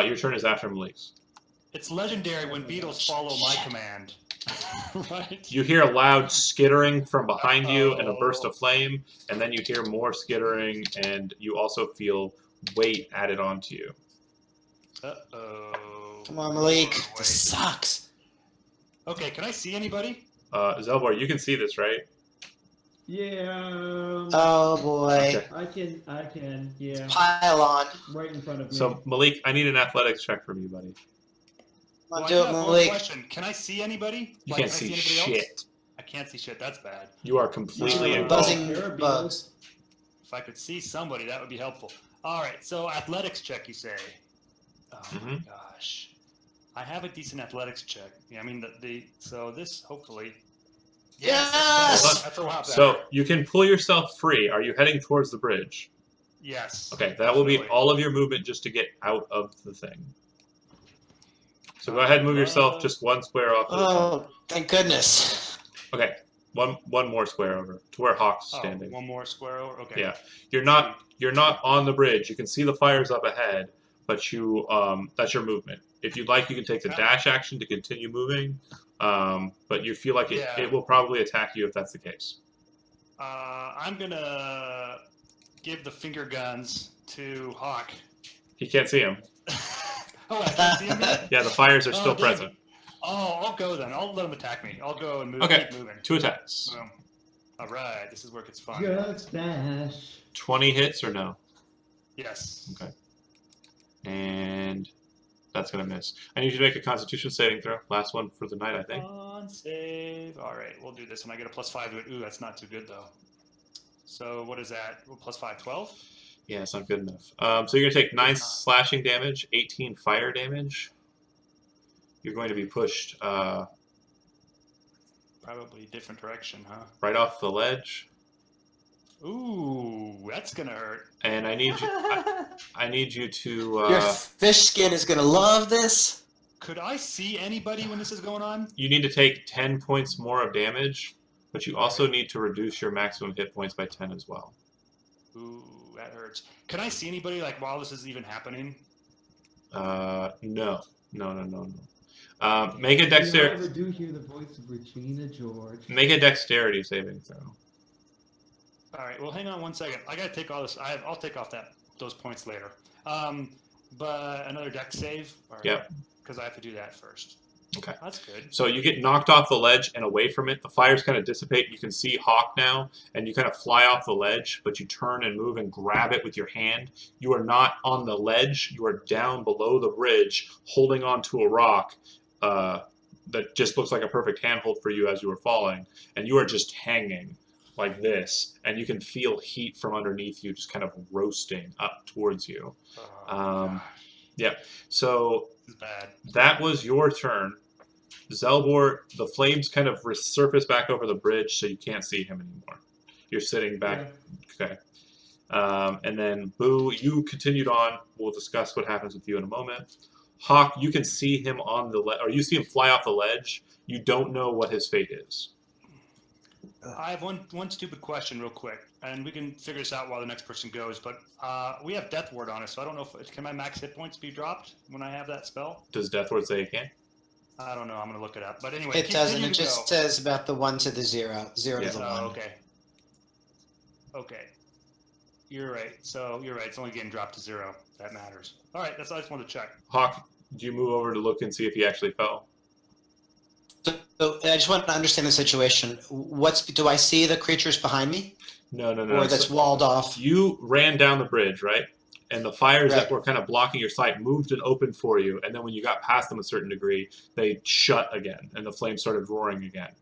Speaker 1: Your turn is after Malik's.
Speaker 5: It's legendary when beetles follow my command. Right.
Speaker 1: You hear a loud skittering from behind you and a burst
Speaker 5: Uh-oh.
Speaker 1: of flame, and then you hear more skittering, and you also feel weight added onto you.
Speaker 5: Uh-oh.
Speaker 4: Come on, Malik.
Speaker 5: More
Speaker 4: This sucks.
Speaker 5: Okay, can I see anybody?
Speaker 1: Zelbor, you can see this, right?
Speaker 2: Yeah.
Speaker 4: Oh boy.
Speaker 1: Okay.
Speaker 2: I can. Yeah.
Speaker 4: Pile on.
Speaker 2: Right in front of me.
Speaker 1: So, Malik, I need an athletics check from you, buddy.
Speaker 4: Come on,
Speaker 5: Well,
Speaker 4: do
Speaker 5: I
Speaker 4: it,
Speaker 5: do have one
Speaker 4: Malik.
Speaker 5: question. Can I see anybody?
Speaker 1: You
Speaker 5: Like,
Speaker 1: can't
Speaker 5: can
Speaker 1: see
Speaker 5: I see anybody
Speaker 1: shit.
Speaker 5: else? I can't see shit. That's bad.
Speaker 1: You are completely
Speaker 2: Uh,
Speaker 1: engulfed.
Speaker 4: Buzzing
Speaker 2: Carabiners.
Speaker 4: bugs.
Speaker 5: If I could see somebody, that would be helpful. All right, so athletics check, you say? Oh my
Speaker 1: Mhm.
Speaker 5: gosh, I have a decent athletics check. Yeah, I mean so this hopefully.
Speaker 4: Yes!
Speaker 5: That's a lot better.
Speaker 1: So, you can pull yourself free. Are you heading towards the bridge?
Speaker 5: Yes.
Speaker 1: Okay, that will be
Speaker 5: definitely.
Speaker 1: all of your movement just to get out of the thing. So go ahead and move yourself just one square off to the side.
Speaker 4: Oh, thank goodness.
Speaker 1: Okay, one more square over to where Hawk's
Speaker 5: Oh,
Speaker 1: standing.
Speaker 5: one more square over. Okay.
Speaker 1: Yeah, you're not on the bridge. You can see the fires up ahead, but you that's your movement. If you'd like, you can take the dash action to continue moving, but you feel like it will probably attack you if that's the case.
Speaker 5: I'm gonna give the finger guns to Hawk.
Speaker 1: He can't see him.
Speaker 5: Oh, I can't see him yet?
Speaker 1: Yeah, the fires are still
Speaker 5: damn
Speaker 1: present.
Speaker 5: it. Oh, I'll go then. I'll let him attack me. I'll go and move.
Speaker 1: Okay.
Speaker 5: Keep moving.
Speaker 1: 2 attacks.
Speaker 5: Boom. All right, this is where it gets fun.
Speaker 2: Good stash.
Speaker 1: 20 hits or no?
Speaker 5: Yes.
Speaker 1: Okay. And that's gonna miss. I need you to make a Constitution saving throw. Last one for the night, I think.
Speaker 5: On save. All right, we'll do this, and I get a +5 to it. Ooh, that's not too good though. So what is that? Well, +5, 12.
Speaker 1: Yeah, it's not good enough. So you're gonna take 9 slashing damage, 18 fire damage. You're going to be pushed
Speaker 5: Probably different direction, huh?
Speaker 1: right off the ledge,
Speaker 5: Ooh, that's gonna hurt.
Speaker 1: and I need you. I need you to.
Speaker 4: Your fish skin is gonna love this.
Speaker 5: Could I see anybody when this is going on?
Speaker 1: You need to take 10 points more of damage, but you also need to reduce your maximum hit points by 10 as well.
Speaker 5: Ooh, that hurts. Can I see anybody like while this is even happening?
Speaker 1: No. Make a dexterity.
Speaker 2: I do hear the voice of Regina George.
Speaker 1: Make a dexterity saving throw.
Speaker 5: All right. Well, hang on one second. I gotta take all this. I'll take off those points later. But another dex save.
Speaker 1: Yep.
Speaker 5: Because I have to do that first.
Speaker 1: Okay.
Speaker 5: That's good.
Speaker 1: So you get knocked off the ledge and away from it. The fires kind of dissipate. You can see Hawk now, and you kind of fly off the ledge, but you turn and move and grab it with your hand. You are not on the ledge. You are down below the bridge, holding onto a rock that just looks like a perfect handhold for you as you were falling, and you are just hanging like this, and you can feel heat from underneath you just kind of roasting up towards you.
Speaker 5: Gosh,
Speaker 1: Yeah. So
Speaker 5: this is bad.
Speaker 1: that was your turn. Zelbor, the flames kind of resurface back over the bridge, so you can't see him anymore. You're sitting back.
Speaker 2: Yeah.
Speaker 1: Okay. And then Boo, you continued on. We'll discuss what happens with you in a moment. Hawk, you can see him on the ledge, or you see him fly off the ledge. You don't know what his fate is.
Speaker 5: I have one stupid question real quick, and we can figure this out while the next person goes, but we have Death Ward on us, so I don't know can my max hit points be dropped when I have that spell?
Speaker 1: Does Deathward say it can?
Speaker 5: I don't know, I'm going to look it up. But anyway,
Speaker 4: It doesn't.
Speaker 5: continue
Speaker 4: It
Speaker 5: to
Speaker 4: just
Speaker 5: go.
Speaker 4: says about the 1 to the 0. 0
Speaker 1: Yeah.
Speaker 4: to the 1.
Speaker 5: Oh, okay. Okay. You're right. So you're right. It's only getting dropped to 0. That matters. All right. That's all I just wanted to check.
Speaker 1: Hawk, do you move over to look and see if he actually fell?
Speaker 4: So I just want to understand the situation. Do I see the creatures behind me,
Speaker 1: No.
Speaker 4: or that's walled off?
Speaker 1: You ran down the bridge, right? And the fires that
Speaker 4: Right.
Speaker 1: were kind of blocking your sight moved and opened for you. And then when you got past them a certain degree, they shut again, and the flames started roaring again.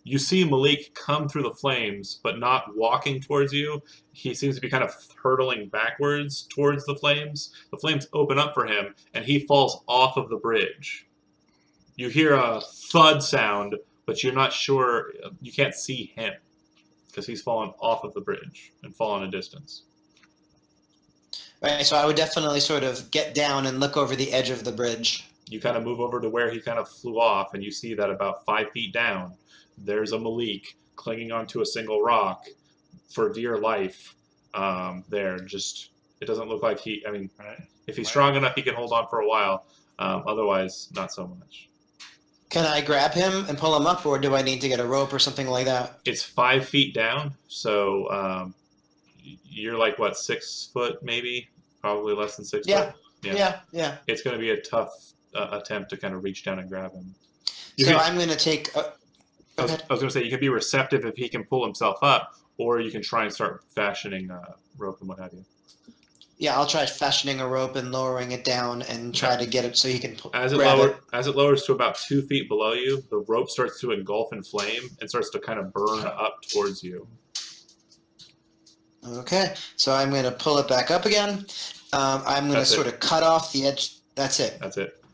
Speaker 1: You see Malik come through the flames, but not walking towards you. He seems to be kind of hurtling backwards towards the flames. The flames open up for him, and he falls off of the bridge. You hear a thud sound, but you're not sure. You can't see him because he's fallen off of the bridge and fallen a distance.
Speaker 4: Right. So I would definitely sort of get down and look over the edge of the bridge.
Speaker 1: You kind of move over to where he kind of flew off, and you see that about 5 feet down, there's a Malik clinging onto a single rock for dear life. There, just it doesn't look like he. I mean,
Speaker 5: Right.
Speaker 1: if he's strong enough, he can hold on for a while. Otherwise, not so much.
Speaker 4: Can I grab him and pull him up, or do I need to get a rope or something like that?
Speaker 1: It's 5 feet down, so you're like what, 6 foot maybe? Probably less than 6
Speaker 4: Yeah.
Speaker 1: foot.
Speaker 4: Yeah.
Speaker 1: It's going to be a tough attempt to kind of reach down and grab him.
Speaker 4: So I'm going to take.
Speaker 1: I was going to say you can be receptive if he can pull himself up, or you can try and start fashioning rope and what have you.
Speaker 4: Yeah, I'll try fashioning a rope and lowering it down and try to get it so he can
Speaker 1: As
Speaker 4: grab it.
Speaker 1: as it lowers to about 2 feet below you, the rope starts to engulf in flame and starts to kind of burn up towards you.
Speaker 4: Okay, so I'm going to pull it back up again. I'm going to sort of cut off the edge. That's it.
Speaker 1: That's it.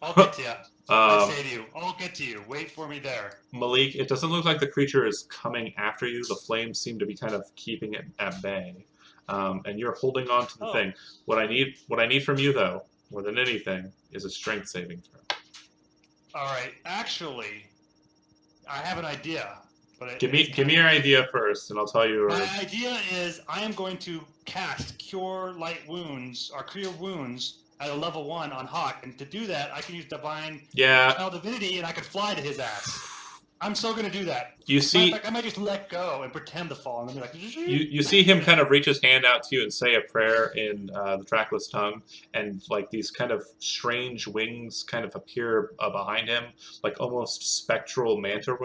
Speaker 5: I'll get to you. I
Speaker 1: Um,
Speaker 5: say to you, I'll get to you. Wait for me there.
Speaker 1: Malik, it doesn't look like the creature is coming after you. The flames seem to be kind of keeping it at bay, and you're holding on to the thing. What I need from you, though, more than anything, is a strength saving throw.
Speaker 5: All right. Actually, I have an idea. But
Speaker 1: Give me your idea first, and I'll tell you.
Speaker 5: My idea is I am going to cast Cure Light Wounds or Cure Wounds at a level 1 on Hawk, and to do that, I can use Divine Child Divinity, and I could fly to his ass. I'm still going to do that.
Speaker 1: You see,
Speaker 5: in fact, I might just let go and pretend to fall, and then be like,
Speaker 1: you see him kind of reach his hand out to you and say a prayer in the trackless tongue, and like these kind of strange wings kind of appear behind him, like almost spectral manta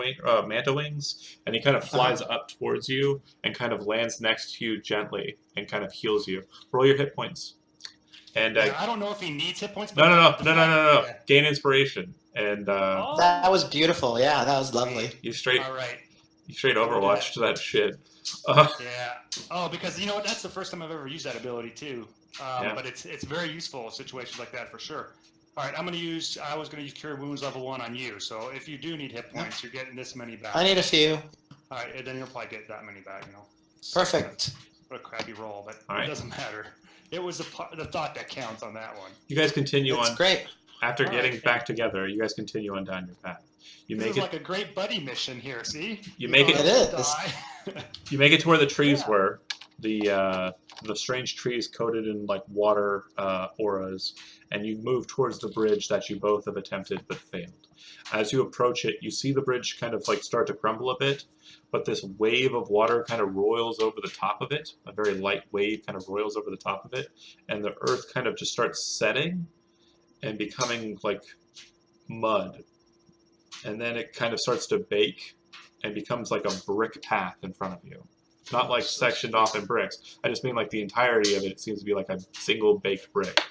Speaker 1: wings, and he kind of flies up towards you and kind of lands next to you gently and kind of heals you. Roll your hit points. And
Speaker 5: I don't know if he needs hit points.
Speaker 1: No.
Speaker 5: Yeah.
Speaker 1: Gain inspiration, and
Speaker 4: that was beautiful. Yeah, that was lovely.
Speaker 1: You straight
Speaker 5: All right.
Speaker 1: You straight Overwatched that shit.
Speaker 5: Yeah. Oh, because you know what? That's the first time I've ever used that ability too. But it's very useful in situations like that for sure. All right, I was going to use Cure Wounds level 1 on you. So if you do need hit points, you're getting this many back.
Speaker 4: I need a few.
Speaker 5: All right, and then you'll probably get that many back.
Speaker 4: Perfect.
Speaker 5: What a crappy roll, but
Speaker 1: All right.
Speaker 5: It doesn't matter. It was the thought that counts on that one.
Speaker 1: You guys continue on.
Speaker 4: That's great.
Speaker 1: After getting back together, you guys continue on down your path.
Speaker 5: This is like a great buddy mission here. See,
Speaker 1: you make it.
Speaker 4: It is.
Speaker 1: You make it to where the trees were. The strange trees coated in like water auras, and you move towards the bridge that you both have attempted but failed. As you approach it, you see the bridge kind of like start to crumble a bit, but this wave of water kind of roils over the top of it. A very light wave kind of roils over the top of it, and the earth kind of just starts setting and becoming like mud. And then it kind of starts to bake and becomes like a brick path in front of you. Not like sectioned off in bricks. I just mean like the entirety of it seems to be like a single baked brick.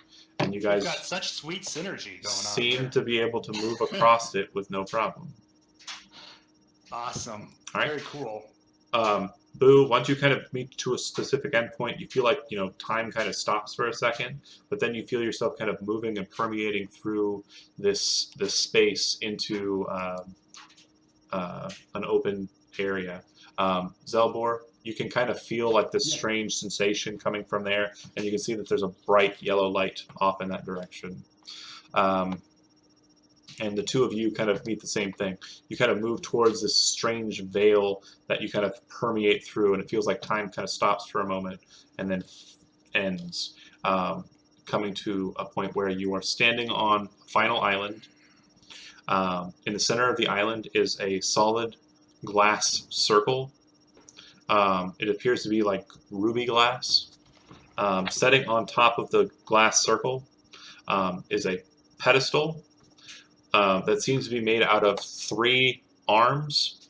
Speaker 1: And you guys
Speaker 5: got such sweet synergy going on.
Speaker 1: Seem to be able to move across it with no problem.
Speaker 5: Awesome.
Speaker 1: All right.
Speaker 5: Very cool.
Speaker 1: Boo, once you kind of meet to a specific endpoint, you feel like, time kind of stops for a second, but then you feel yourself kind of moving and permeating through this space into an open area. Zelbor, you can kind of feel like this strange sensation coming from there, and you can see that there's a bright yellow light off in that direction. And the two of you kind of meet the same thing. You kind of move towards this strange veil that you kind of permeate through, and it feels like time kind of stops for a moment and then ends, coming to a point where you are standing on a final island. In the center of the island is a solid glass circle. It appears to be like ruby glass. Setting on top of the glass circle is a pedestal that seems to be made out of 3 arms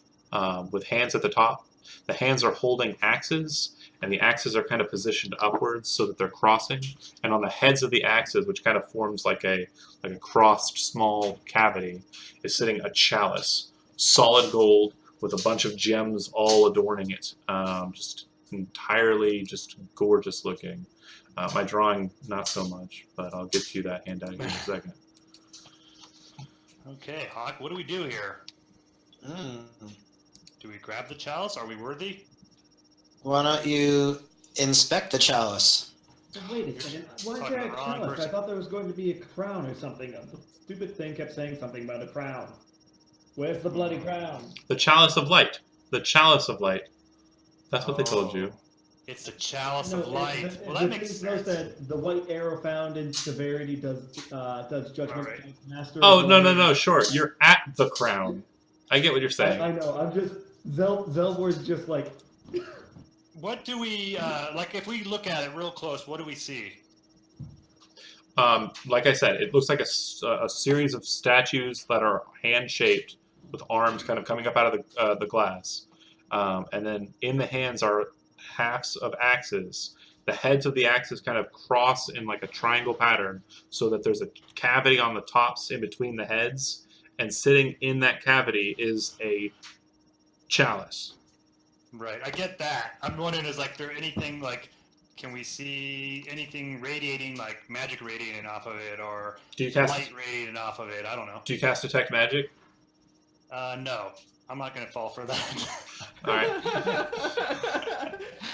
Speaker 1: with hands at the top. The hands are holding axes, and the axes are kind of positioned upwards so that they're crossing. And on the heads of the axes, which kind of forms like a crossed small cavity, is sitting a chalice, solid gold with a bunch of gems all adorning it. Just entirely just gorgeous looking. My drawing, not so much, but I'll get you that handout here in a second.
Speaker 5: Okay, Hawk, what do we do here? Do we grab the chalice? Are we worthy?
Speaker 4: Why don't you inspect the chalice?
Speaker 2: Wait a second. Why is
Speaker 5: Talking
Speaker 2: there a
Speaker 5: to the wrong
Speaker 2: chalice? I
Speaker 5: person.
Speaker 2: thought there was going to be a crown or something. The stupid thing kept saying something about a crown. Where's the bloody crown?
Speaker 1: The Chalice of Light. The Chalice of Light. That's what they told you.
Speaker 5: It's the Chalice
Speaker 2: No,
Speaker 5: of Light.
Speaker 2: the,
Speaker 5: Well,
Speaker 2: the
Speaker 5: that makes
Speaker 2: thing knows
Speaker 5: sense.
Speaker 2: that the white arrow found in severity does judgment.
Speaker 5: Alright.
Speaker 2: Master.
Speaker 1: Oh,
Speaker 2: of
Speaker 1: no, no,
Speaker 2: Water.
Speaker 1: no, sure. You're at the crown. I get what you're saying.
Speaker 2: I know. I'm just Zelbor's just like.
Speaker 5: What do we, like, if we look at it real close, what do we see?
Speaker 1: Like I said, it looks like a series of statues that are hand-shaped with arms kind of coming up out of the glass. And then in the hands are halves of axes. The heads of the axes kind of cross in like a triangle pattern so that there's a cavity on the tops in between the heads. And sitting in that cavity is a chalice.
Speaker 5: Right, I get that. I'm wondering, is like there anything like, can we see anything radiating, like magic radiating off of it, or
Speaker 1: Do you cast?
Speaker 5: light radiating off of it? I don't know.
Speaker 1: Do you cast detect magic?
Speaker 5: No, I'm not gonna fall for that.
Speaker 1: All right.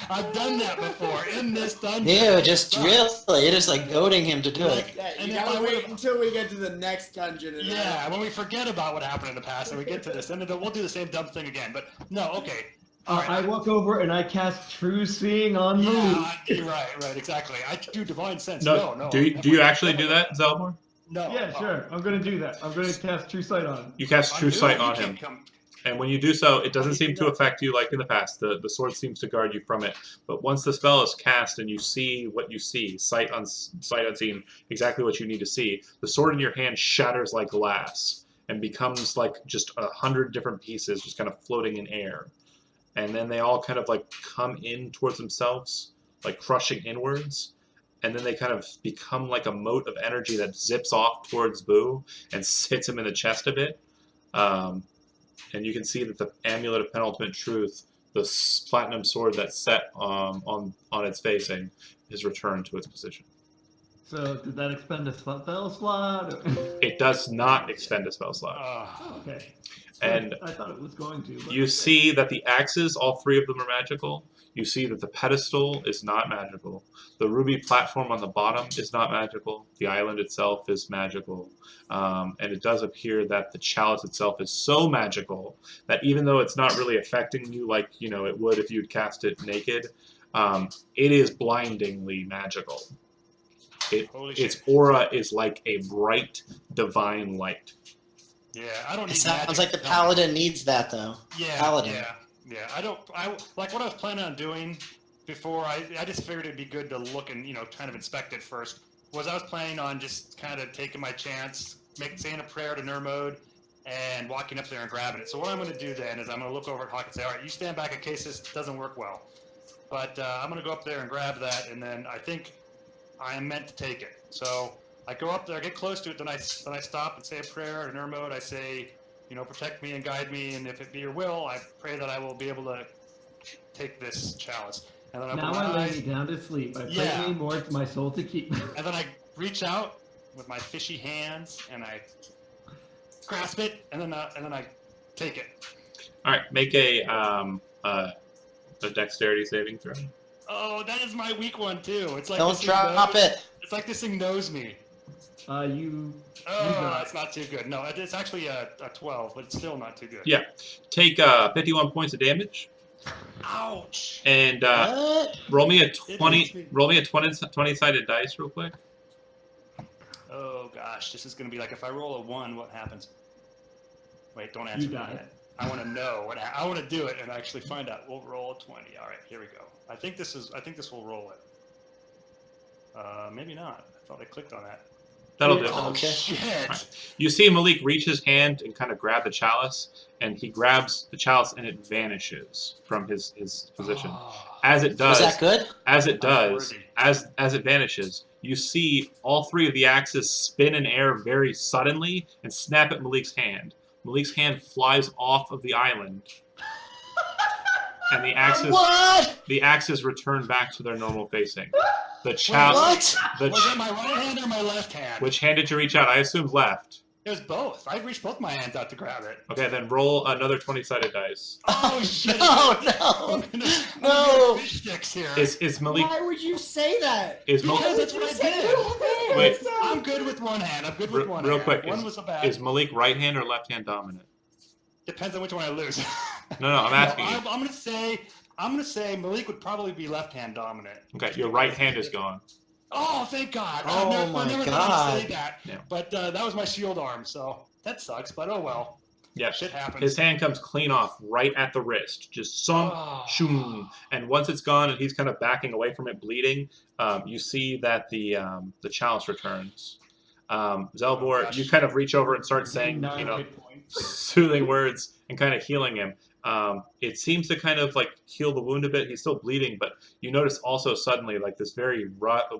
Speaker 5: I've done that before in this dungeon.
Speaker 4: Ew, just really, you're just like goading him to do it.
Speaker 3: Yeah,
Speaker 5: And
Speaker 3: you
Speaker 5: if
Speaker 3: gotta
Speaker 5: I
Speaker 3: wait
Speaker 5: would've-
Speaker 3: until we get to the next dungeon. And
Speaker 5: Yeah, when we forget about what happened in the past and we get to this, and then we'll do the same dumb thing again. But no, okay. All right.
Speaker 2: I walk over and I cast True Seeing on Malik.
Speaker 5: Yeah, right, exactly. I do divine sense.
Speaker 1: No.
Speaker 5: No.
Speaker 1: Do you actually do that, Zelmor?
Speaker 5: No.
Speaker 2: Yeah, sure. I'm gonna do that. I'm gonna cast True Sight on him.
Speaker 1: You cast True Sight on
Speaker 5: You
Speaker 1: him.
Speaker 5: can't come-
Speaker 1: And when you do so, it doesn't seem to affect you like in the past. The sword seems to guard you from it. But once the spell is cast and you see what you see, sight unseen, exactly what you need to see, the sword in your hand shatters like glass and becomes like just 100 different pieces just kind of floating in air. And then they all kind of like come in towards themselves, like crushing inwards. And then they kind of become like a mote of energy that zips off towards Boo and hits him in the chest a bit. And you can see that the Amulet of Penultimate Truth, the platinum sword that's set on its facing, is returned to its position.
Speaker 2: So did that expend a spell slot? Or...
Speaker 1: It does not expend a spell slot.
Speaker 2: Oh, okay.
Speaker 1: And
Speaker 2: I thought it was going to. But
Speaker 1: you
Speaker 2: okay.
Speaker 1: see that the axes, all three of them are magical. You see that the pedestal is not magical. The ruby platform on the bottom is not magical. The island itself is magical. And it does appear that the chalice itself is so magical that even though it's not really affecting you like it would if you'd cast it naked, it is blindingly magical.
Speaker 5: Holy
Speaker 1: Its
Speaker 5: shit.
Speaker 1: aura is like a bright, divine light.
Speaker 5: Yeah, I don't
Speaker 4: It
Speaker 5: need
Speaker 4: sounds
Speaker 5: magic
Speaker 4: like the
Speaker 5: to tell me.
Speaker 4: paladin needs that though.
Speaker 5: Yeah,
Speaker 4: Paladin.
Speaker 5: yeah. I like what I was planning on doing before. I just figured it'd be good to look and kind of inspect it first. I was planning on just kind of taking my chance, saying a prayer to Nermode, and walking up there and grabbing it. So what I'm going to do then is I'm going to look over at Hawk and say, all right, you stand back in case this doesn't work well. But I'm going to go up there and grab that, and then I think I am meant to take it. So I go up there, I get close to it, then I stop and say a prayer to Nermode. I say, protect me and guide me, and if it be your will, I pray that I will be able to take this chalice. And then I
Speaker 2: Now
Speaker 5: open my
Speaker 2: I lay
Speaker 5: eyes,
Speaker 2: me down to sleep. I pray
Speaker 5: Yeah.
Speaker 2: me more to my soul to keep.
Speaker 5: and then I reach out with my fishy hands, and I grasp it, and then I take it.
Speaker 1: All right, make a dexterity saving throw.
Speaker 5: Oh, that is my weak one too. It's like
Speaker 4: Don't
Speaker 5: this thing
Speaker 4: drop
Speaker 5: knows-
Speaker 4: it.
Speaker 5: It's like this thing knows me.
Speaker 2: You
Speaker 5: Oh,
Speaker 2: got
Speaker 5: that's not too good. No, it's actually a 12, but it's still not too good.
Speaker 1: Yeah. Take 51 points of damage,
Speaker 5: Ouch.
Speaker 1: and
Speaker 4: What?
Speaker 1: roll me a
Speaker 5: hits me.
Speaker 1: 20. Roll me a 20-sided dice, real quick.
Speaker 5: Oh gosh, this is gonna be like if I roll a 1, what happens? Wait, don't answer
Speaker 2: You
Speaker 5: me
Speaker 2: got
Speaker 5: yet. I want to know what I want to do it and actually find out. We'll roll a 20. All right, here we go. I think this will roll it. Maybe not. I thought I clicked on that.
Speaker 1: That'll
Speaker 2: Yeah.
Speaker 1: do.
Speaker 4: Okay.
Speaker 5: Shit.
Speaker 1: You see Malik reach his hand and kind of grab the chalice, and he grabs the chalice, and it vanishes from his position.
Speaker 5: Oh,
Speaker 1: As it
Speaker 4: Was
Speaker 1: does,
Speaker 4: that good?
Speaker 1: as it does,
Speaker 5: Unworthy.
Speaker 1: as it vanishes, you see all three of the axes spin in air very suddenly and snap at Malik's hand. Malik's hand flies off of the island, and the axes return back to their normal facing. The chalice.
Speaker 4: What?
Speaker 5: was it my right hand or my left hand?
Speaker 1: Which hand did you reach out? I assume left.
Speaker 5: It was both. I reached both my hands out to grab it.
Speaker 1: Okay, then roll another 20-sided dice.
Speaker 5: Oh shit!
Speaker 4: No,
Speaker 5: I'm
Speaker 4: no.
Speaker 5: gonna
Speaker 4: No.
Speaker 5: get fish sticks here.
Speaker 1: Is Malik?
Speaker 3: Why would you say that?
Speaker 1: Is
Speaker 5: Because
Speaker 1: Malik?
Speaker 5: that's what I did.
Speaker 1: Wait.
Speaker 5: I'm good with one hand. I'm good with one
Speaker 1: real
Speaker 5: hand.
Speaker 1: quick,
Speaker 5: One was a bad.
Speaker 1: Is Malik right hand or left hand dominant?
Speaker 5: Depends on which one I lose.
Speaker 1: No, I'm asking you.
Speaker 5: I'm gonna say Malik would probably be left-hand dominant.
Speaker 1: Okay, your right hand is gone.
Speaker 5: Oh, thank God!
Speaker 4: Oh
Speaker 5: I
Speaker 4: my
Speaker 5: never thought I'd say
Speaker 4: God.
Speaker 5: that.
Speaker 1: Yeah.
Speaker 5: But that was my shield arm, so that sucks. But oh well.
Speaker 1: Yeah,
Speaker 5: Shit happens.
Speaker 1: his hand comes clean off right at the wrist, just shoom. And once it's gone and he's kind of backing away from it, bleeding, you see that the chalice returns. Zelbor,
Speaker 5: gosh.
Speaker 1: you kind of reach over and start saying,
Speaker 2: 9 hit points.
Speaker 1: soothing words and kind of healing him. It seems to kind of like heal the wound a bit. He's still bleeding, but you notice also suddenly like this very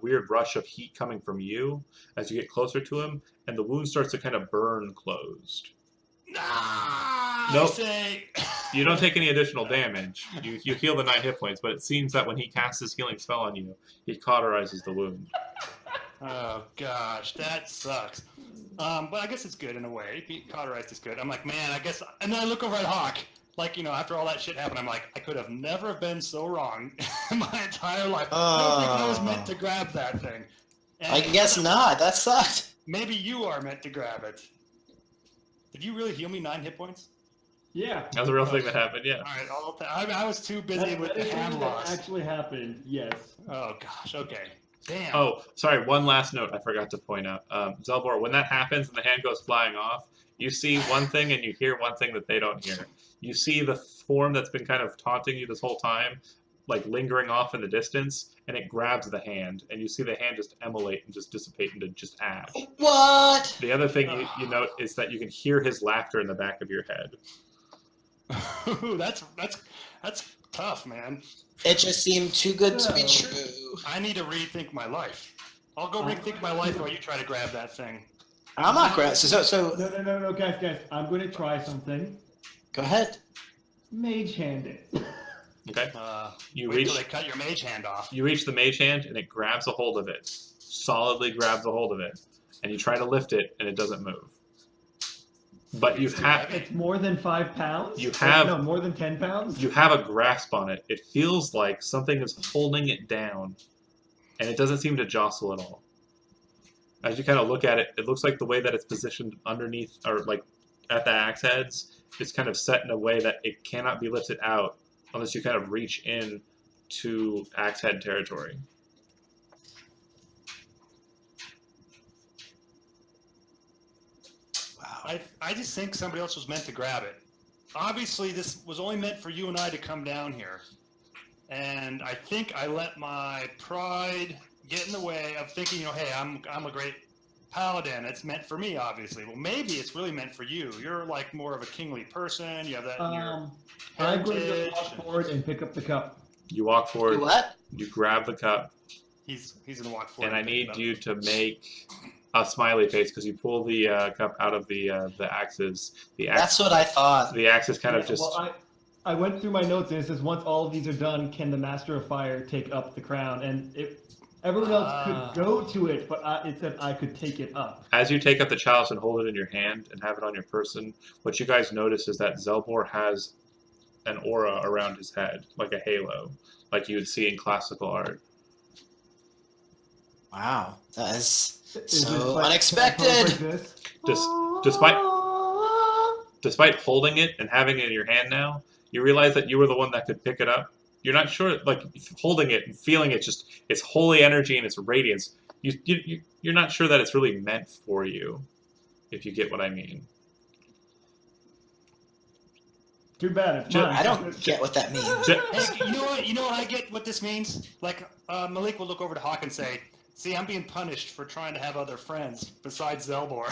Speaker 1: weird rush of heat coming from you as you get closer to him, and the wound starts to kind of burn closed. Nope.
Speaker 5: I say...
Speaker 1: You don't take any additional damage. You heal the 9 hit points, but it seems that when he casts his healing spell on you, he cauterizes the wound.
Speaker 5: Oh gosh, that sucks. But I guess it's good in a way. Being cauterized is good. I'm like, man, I guess. And then I look over at Hawk. Like, after all that shit happened, I'm like, I could have never been so wrong in my entire life. I don't think I was meant to grab that thing. And
Speaker 4: I guess not. That sucked.
Speaker 5: maybe you are meant to grab it. Did you really heal me 9 hit points?
Speaker 2: Yeah.
Speaker 1: That was a real thing that happened, yeah.
Speaker 5: All right, I was too busy with the hand
Speaker 2: that
Speaker 5: loss.
Speaker 2: actually happened. Yes.
Speaker 5: Oh gosh, okay. Damn.
Speaker 1: Oh, sorry, one last note I forgot to point out. Zelbor, when that happens and the hand goes flying off, you see one thing and you hear one thing that they don't hear. You see the form that's been kind of taunting you this whole time, like lingering off in the distance, and it grabs the hand, and you see the hand just emulate and just dissipate into just ash.
Speaker 4: What?
Speaker 1: The other thing you note is that you can hear his laughter in the back of your head.
Speaker 5: Ooh, that's tough, man.
Speaker 4: It just seemed too good to be
Speaker 2: So-
Speaker 4: true.
Speaker 5: I need to rethink my life. I'll go rethink my life while you try to grab that thing.
Speaker 4: I'm not great. So
Speaker 2: No, guys. I'm going to try something.
Speaker 4: go ahead.
Speaker 2: Mage hand it.
Speaker 1: Okay? You
Speaker 5: Wait
Speaker 1: reach
Speaker 5: till they cut your mage hand off.
Speaker 1: you reach the mage hand, and it grabs a hold of it. Solidly grabs a hold of it. And you try to lift it, and it doesn't move. But you have
Speaker 2: It's more than 5 pounds?
Speaker 1: You have-
Speaker 2: No, more than 10 pounds?
Speaker 1: you have a grasp on it. It feels like something is holding it down, and it doesn't seem to jostle at all. As you kind of look at it, it looks like the way that it's positioned underneath, or like at the axe heads, is kind of set in a way that it cannot be lifted out unless you kind of reach in to axe head territory.
Speaker 4: Wow.
Speaker 5: I just think somebody else was meant to grab it. Obviously, this was only meant for you and I to come down here. And I think I let my pride get in the way of thinking, hey, I'm a great paladin. It's meant for me, obviously. Well, maybe it's really meant for you. You're like more of a kingly person. You have that in your
Speaker 2: I'm going to
Speaker 5: heritage.
Speaker 2: walk forward and pick up the cup.
Speaker 1: You walk
Speaker 4: You
Speaker 1: forward,
Speaker 4: what?
Speaker 1: you grab the cup,
Speaker 5: He's gonna walk forward.
Speaker 1: and I
Speaker 5: pick it
Speaker 1: need
Speaker 5: up.
Speaker 1: you to make a smiley face because you pull the cup out of the axes.
Speaker 4: That's what I thought.
Speaker 1: The axes kind of
Speaker 2: Yeah,
Speaker 1: just.
Speaker 2: Well, I went through my notes and it says once all of these are done, can the Master of Fire take up the crown? And everyone else could go to it, but it said I could take it up.
Speaker 1: As you take up the chalice and hold it in your hand and have it on your person, what you guys notice is that Zelbor has an aura around his head, like a halo, like you would see in classical art.
Speaker 4: Wow. That is
Speaker 2: Is it
Speaker 4: so
Speaker 2: like-
Speaker 4: unexpected.
Speaker 2: like this?
Speaker 1: Despite holding it and having it in your hand now, you realize that you were the one that could pick it up. You're not sure, like holding it and feeling it, just its holy energy and its radiance. You're not sure that it's really meant for you, if you get what I mean.
Speaker 2: Too bad. It's
Speaker 1: Just-
Speaker 2: mine.
Speaker 4: I don't get what that means.
Speaker 5: Hey, you know what I get what this means? Like, Malik will look over to Hawk and say, see, I'm being punished for trying to have other friends besides Zelbor.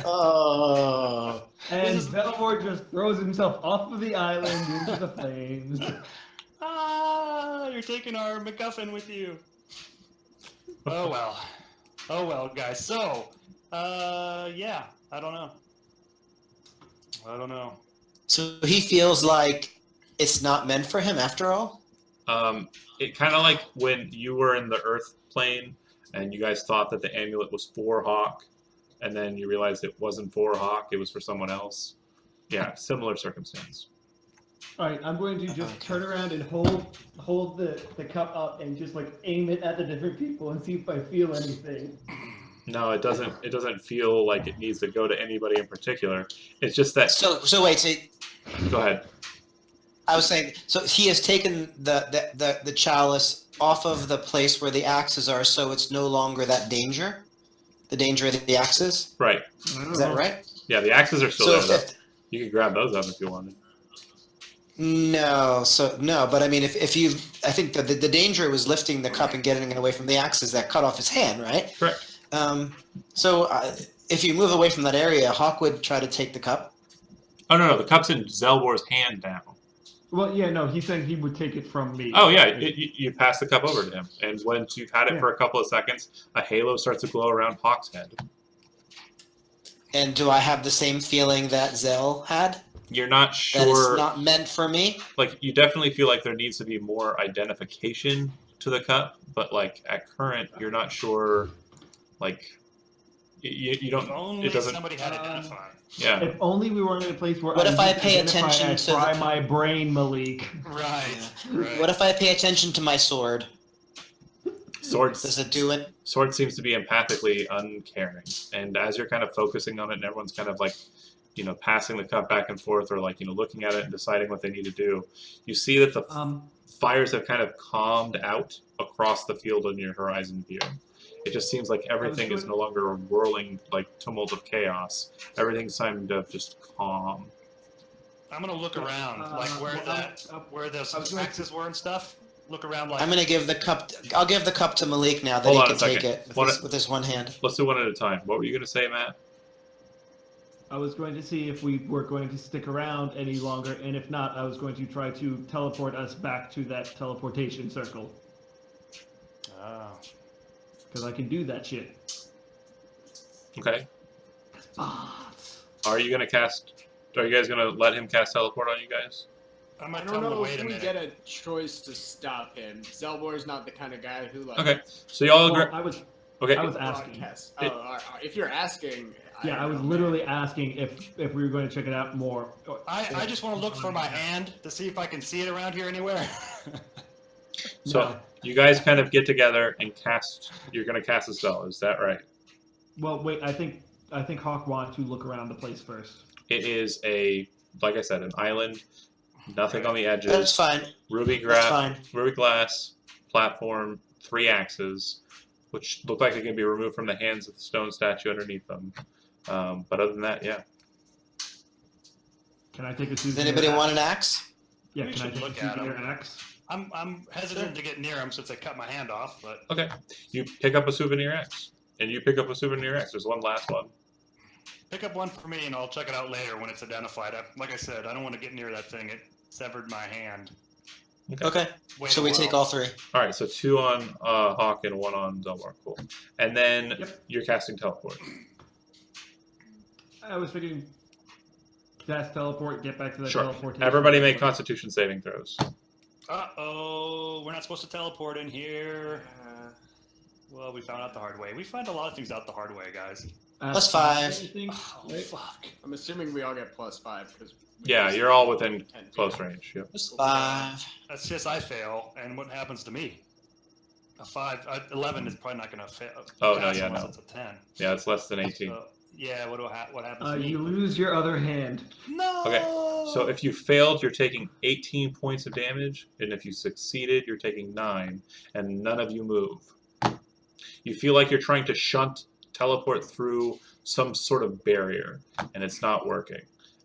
Speaker 4: Oh.
Speaker 2: And
Speaker 5: This is-
Speaker 2: Belmore just throws himself off of the island into the flames.
Speaker 5: You're taking our MacGuffin with you. Oh well, guys. So, yeah, I don't know.
Speaker 4: So he feels like it's not meant for him after all?
Speaker 1: It kind of like when you were in the Earth plane and you guys thought that the amulet was for Hawk, and then you realized it wasn't for Hawk, it was for someone else. Yeah, similar circumstance.
Speaker 2: All right, I'm going to just
Speaker 4: Okay.
Speaker 2: turn around and hold the cup up and just like aim it at the different people and see if I feel anything.
Speaker 1: No, it doesn't. It doesn't feel like it needs to go to anybody in particular. It's just that
Speaker 4: So wait,
Speaker 1: Go ahead.
Speaker 4: I was saying, so he has taken the chalice off of the place where the axes are, so it's no longer that danger. The danger of the axes.
Speaker 1: Right.
Speaker 4: Is that right?
Speaker 1: Yeah, the axes are still
Speaker 4: So
Speaker 1: there,
Speaker 4: if,
Speaker 1: though. You could grab those up if you wanted.
Speaker 4: no, but I mean, if you, I think the danger was lifting the cup and getting it away from the axes that cut off his hand, right?
Speaker 1: Correct.
Speaker 4: So if you move away from that area, Hawk would try to take the cup.
Speaker 1: Oh, no. The cup's in Zelbor's hand now.
Speaker 2: Well, yeah, no, he said he would take it from me.
Speaker 1: Oh, yeah. You pass the cup over to him. And once you've had it for a couple of seconds, a halo starts to glow around Hawk's head.
Speaker 4: And do I have the same feeling that Zell had?
Speaker 1: You're not
Speaker 4: That it's
Speaker 1: sure.
Speaker 4: not meant for me?
Speaker 1: Like, you definitely feel like there needs to be more identification to the cup, but, like, at current, you're not sure. Like, you don't.
Speaker 5: If only
Speaker 1: It doesn't.
Speaker 5: somebody had identified.
Speaker 1: Yeah.
Speaker 2: If only we were in a place where
Speaker 4: What if I
Speaker 2: could
Speaker 4: pay
Speaker 2: identify
Speaker 4: attention
Speaker 2: and
Speaker 4: to
Speaker 2: fry
Speaker 4: the-
Speaker 2: my brain, Malik?
Speaker 5: Right. Right.
Speaker 4: What if I pay attention to my sword? Does
Speaker 1: Swords.
Speaker 4: it do it?
Speaker 1: Sword seems to be empathically uncaring, and as you're kind of focusing on it, and everyone's kind of like, passing the cup back and forth, or like, looking at it and deciding what they need to do, you see that the fires have kind of calmed out across the field in your horizon view. It just seems like everything is no longer a whirling like tumult of chaos. Everything's kind of just calm.
Speaker 5: I'm gonna look around, like where those axes were and stuff. Look around, like
Speaker 4: I'm gonna give the cup. I'll give the cup to Malik now that
Speaker 1: Hold
Speaker 4: he
Speaker 1: on
Speaker 4: can
Speaker 1: a second.
Speaker 4: take it with his one hand.
Speaker 1: Let's do one at a time. What were you going to say, Matt?
Speaker 2: I was going to see if we were going to stick around any longer, and if not, I was going to try to teleport us back to that teleportation circle.
Speaker 5: Oh.
Speaker 2: Because I can do that shit.
Speaker 1: Okay.
Speaker 2: Bots.
Speaker 1: Are you going to cast... Are you guys going to let him cast teleport on you guys?
Speaker 5: I
Speaker 3: I
Speaker 5: might
Speaker 3: don't
Speaker 5: tell him to
Speaker 3: know
Speaker 5: wait
Speaker 3: if
Speaker 5: a
Speaker 3: we
Speaker 5: minute.
Speaker 3: get a choice to stop him. Zelbor's not the kind of guy who like.
Speaker 1: Okay. So y'all agree...
Speaker 2: Well, I was
Speaker 1: Okay.
Speaker 2: asking.
Speaker 3: broadcast. If you're asking.
Speaker 2: Yeah, I was
Speaker 3: don't know,
Speaker 2: literally
Speaker 3: man.
Speaker 2: asking if we were going to check it out more.
Speaker 5: I just want to look for my hand to see if I can see it around here anywhere.
Speaker 1: So
Speaker 2: No.
Speaker 1: you guys kind of get together and cast... You're going to cast a spell. Is that right?
Speaker 2: Well, wait. I think Hawk wanted to look around the place first.
Speaker 1: It is like I said, an island. Nothing on the
Speaker 4: That's
Speaker 1: edges.
Speaker 4: fine.
Speaker 1: Ruby
Speaker 4: That's fine.
Speaker 1: glass, platform, 3 axes, which look like they can be removed from the hands of the stone statue underneath them. But other than that, yeah.
Speaker 2: Can I take a
Speaker 4: Does
Speaker 2: souvenir?
Speaker 4: anybody
Speaker 2: axe?
Speaker 4: want an axe?
Speaker 2: Yeah,
Speaker 5: We
Speaker 2: can I
Speaker 5: should
Speaker 2: take a
Speaker 5: look at
Speaker 2: souvenir
Speaker 5: 'em.
Speaker 2: axe?
Speaker 5: I'm hesitant to get near him since I cut my hand off, but
Speaker 1: Okay. You pick up a souvenir axe. And you pick up a souvenir axe. There's one last one.
Speaker 5: pick up one for me and I'll check it out later when it's identified. Like I said, I don't want to get near that thing. It severed my hand.
Speaker 4: Okay.
Speaker 5: Wait
Speaker 4: So
Speaker 5: a
Speaker 4: we
Speaker 5: while.
Speaker 4: take all 3.
Speaker 1: All right, so 2 on Hawk and 1 on Zelbar. Cool. And then
Speaker 2: Yep.
Speaker 1: you're casting teleport.
Speaker 2: I was thinking cast teleport, get back to that
Speaker 1: Sure.
Speaker 2: teleportation.
Speaker 1: Everybody make Constitution saving throws.
Speaker 5: Uh-oh, we're not supposed to teleport in here. Well, we found out the hard way. We find a lot of things out the hard way, guys.
Speaker 4: Plus 5.
Speaker 2: Anything?
Speaker 5: Oh,
Speaker 2: Right?
Speaker 5: fuck.
Speaker 3: I'm assuming we all get +5 because.
Speaker 1: Yeah, you're all within close range. Yep.
Speaker 4: Plus 5.
Speaker 5: That's just I fail, and what happens to me? A 5, 11 is probably not going to fail.
Speaker 1: Oh, no,
Speaker 5: pass
Speaker 1: yeah,
Speaker 5: unless
Speaker 1: no.
Speaker 5: it's a 10.
Speaker 1: Yeah, it's less than 18.
Speaker 5: So, yeah, what happens to me?
Speaker 2: You lose your other hand.
Speaker 5: No!
Speaker 1: Okay, so if you failed, you're taking 18 points of damage, and if you succeeded, you're taking 9, and none of you move. You feel like you're trying to teleport through some sort of barrier, and it's not working.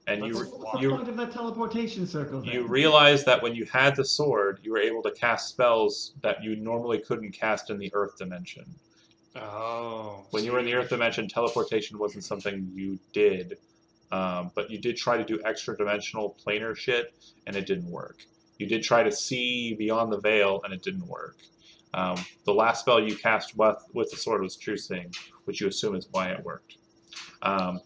Speaker 1: And
Speaker 2: What's the point of that teleportation circle? Then?
Speaker 1: you realize that when you had the sword, you were able to cast spells that you normally couldn't cast in the Earth dimension.
Speaker 5: Oh.
Speaker 1: When you were in the Earth dimension, teleportation wasn't something you did, but you did try to do extra dimensional planar shit, and it didn't work. You did try to see beyond the veil, and it didn't work. The last spell you cast with the sword was True Seeing, which you assume is why it worked.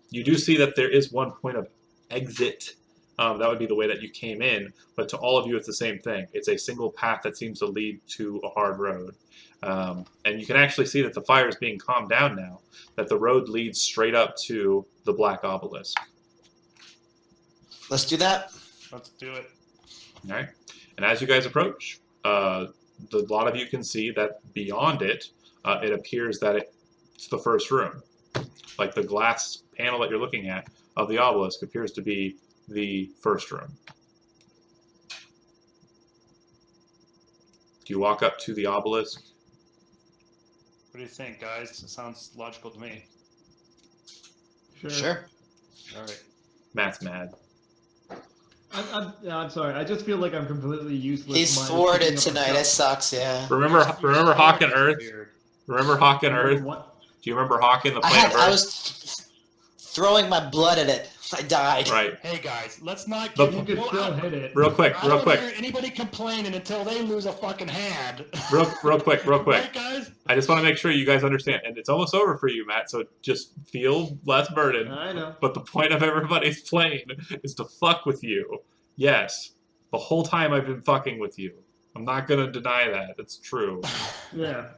Speaker 1: You do see that there is one point of exit. That would be the way that you came in, but to all of you it's the same thing. It's a single path that seems to lead to a hard road. And you can actually see that the fire is being calmed down now, that the road leads straight up to the Black Obelisk.
Speaker 4: Let's do that.
Speaker 5: Let's do it.
Speaker 1: All right. And as you guys approach, a lot of you can see that beyond it, it appears that it's the first room. Like the glass panel that you're looking at of the obelisk appears to be the first room. Do you walk up to the obelisk?
Speaker 5: What do you think, guys? It sounds logical to me.
Speaker 4: Sure.
Speaker 5: All right.
Speaker 1: Matt's mad.
Speaker 2: I'm sorry. I just feel like I'm completely useless.
Speaker 4: He's
Speaker 2: minus
Speaker 4: thwarted
Speaker 2: picking up a
Speaker 4: tonight.
Speaker 2: cup.
Speaker 4: It sucks, yeah.
Speaker 1: Remember Hawk and Earth?
Speaker 5: Weird.
Speaker 1: Remember Hawk and Earth?
Speaker 2: What?
Speaker 1: Do you remember Hawk in the plane of Earth?
Speaker 4: I was throwing my blood at it. I died.
Speaker 1: Right.
Speaker 5: Hey guys, let's not
Speaker 1: But-
Speaker 5: give
Speaker 2: You could still hit it.
Speaker 1: Real quick.
Speaker 5: I don't hear anybody complaining until they lose a fucking hand.
Speaker 1: Real quick.
Speaker 5: Right, guys?
Speaker 1: I just want to make sure you guys understand, and it's almost over for you, Matt. So just feel less burden.
Speaker 2: I know.
Speaker 1: But the point of everybody's plane is to fuck with you. Yes, the whole time I've been fucking with you. I'm not gonna deny that. It's true.
Speaker 2: Yeah.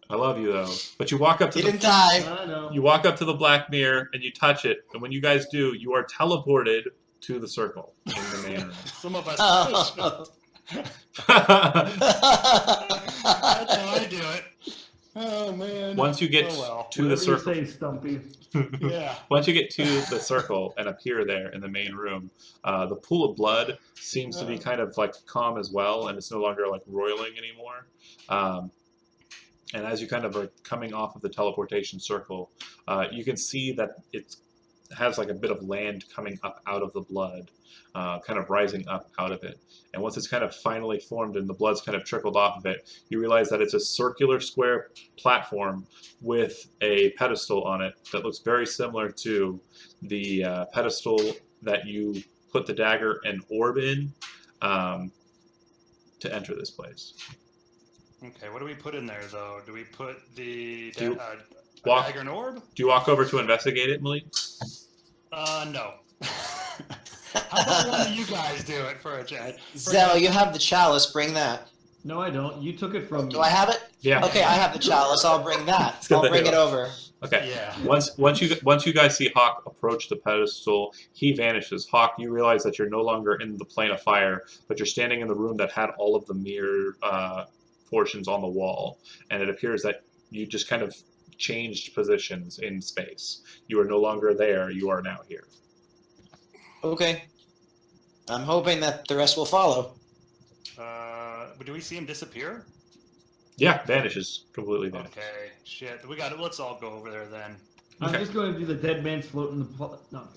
Speaker 1: I love you though. But you walk up to
Speaker 4: He
Speaker 1: the
Speaker 4: didn't die.
Speaker 2: I know.
Speaker 1: you walk up to the black mirror and you touch it, and when you guys do, you are teleported to the circle in the main room.
Speaker 5: Some of us.
Speaker 4: Oh.
Speaker 5: That's how I do it. Oh man.
Speaker 1: Once you get
Speaker 5: Oh, well.
Speaker 1: to the
Speaker 2: Whatever you
Speaker 1: circle,
Speaker 2: say, Stumpy.
Speaker 5: Yeah.
Speaker 1: once you get to the circle and appear there in the main room, the pool of blood seems to be kind of like calm as well, and it's no longer like roiling anymore. And as you kind of are coming off of the teleportation circle, you can see that it has like a bit of land coming up out of the blood, kind of rising up out of it. And once it's kind of finally formed and the blood's kind of trickled off of it, you realize that it's a circular square platform with a pedestal on it that looks very similar to the pedestal that you put the dagger and orb in to enter this place.
Speaker 5: Okay, what do we put in there though? Do we put the
Speaker 1: Do you
Speaker 5: a
Speaker 1: walk-
Speaker 5: dagger and orb?
Speaker 1: Do you walk over to investigate it, Malik?
Speaker 5: No. How about one of you guys do it for a chat?
Speaker 4: Zell, you have the chalice. Bring that.
Speaker 2: No, I don't. You took it from me.
Speaker 4: Do I have it?
Speaker 1: Yeah.
Speaker 4: Okay, I have the chalice. I'll bring that.
Speaker 1: It's good
Speaker 4: I'll
Speaker 1: to
Speaker 4: bring
Speaker 1: hear.
Speaker 4: it over.
Speaker 1: Okay.
Speaker 5: Yeah.
Speaker 1: Once you guys see Hawk approach the pedestal, he vanishes. Hawk, you realize that you're no longer in the plane of fire, but you're standing in the room that had all of the mirror portions on the wall, and it appears that you just kind of changed positions in space. You are no longer there. You are now here.
Speaker 4: Okay. I'm hoping that the rest will follow.
Speaker 5: But do we see him disappear?
Speaker 1: Yeah, vanishes. Completely vanishes.
Speaker 5: Okay. Shit. We got it. Let's all go over there then.
Speaker 2: I'm
Speaker 1: Okay.
Speaker 2: just going to do the dead man's float in the... No.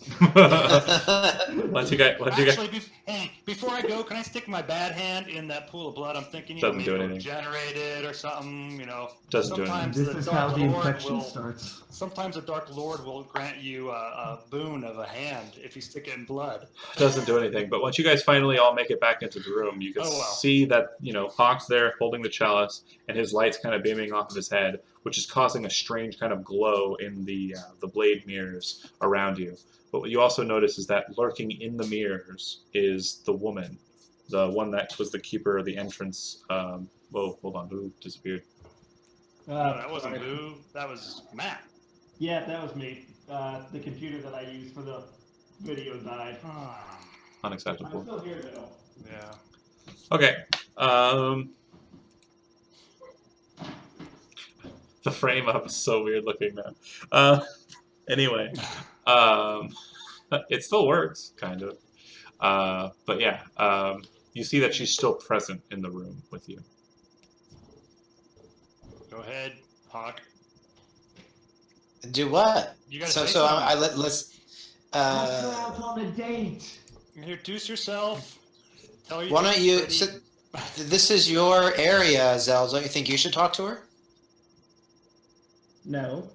Speaker 1: once you guys,
Speaker 5: Actually, hey, before I go, can I stick my bad hand in that pool of blood? I'm thinking,
Speaker 1: Doesn't
Speaker 5: maybe
Speaker 1: do
Speaker 5: it'll
Speaker 1: anything.
Speaker 5: generate it or something.
Speaker 1: Doesn't do anything.
Speaker 5: sometimes
Speaker 2: This
Speaker 5: the
Speaker 2: is
Speaker 5: Dark
Speaker 2: how the
Speaker 5: Lord
Speaker 2: infection
Speaker 5: will.
Speaker 2: starts.
Speaker 5: Sometimes the Dark Lord will grant you a boon of a hand if you stick it in blood.
Speaker 1: Doesn't do anything. But once you guys finally all make it back into the room, you can
Speaker 5: Oh, wow.
Speaker 1: see that Hawk's there holding the chalice, and his light's kind of beaming off of his head, which is causing a strange kind of glow in the blade mirrors around you. But what you also notice is that lurking in the mirrors is the woman, the one that was the keeper of the entrance. Whoa, hold on, who disappeared?
Speaker 5: That wasn't
Speaker 2: sorry.
Speaker 5: Boo. That was Matt.
Speaker 2: Yeah, that was me. The computer that I used for the video died. I'm
Speaker 1: Unacceptable.
Speaker 2: still here, though.
Speaker 5: Yeah.
Speaker 1: Okay. The frame up is so weird looking now. Anyway, it still works, kind of. But yeah, you see that she's still present in the room with you.
Speaker 5: Go ahead, Hawk.
Speaker 4: Do what?
Speaker 5: You gotta
Speaker 4: So
Speaker 5: say
Speaker 4: so
Speaker 5: something.
Speaker 4: let's.
Speaker 2: Let's go out on a date.
Speaker 5: Introduce yourself. Tell her
Speaker 4: Why don't you?
Speaker 5: pretty.
Speaker 4: So, this is your area, Zell. Don't you think you should talk to her?
Speaker 2: No.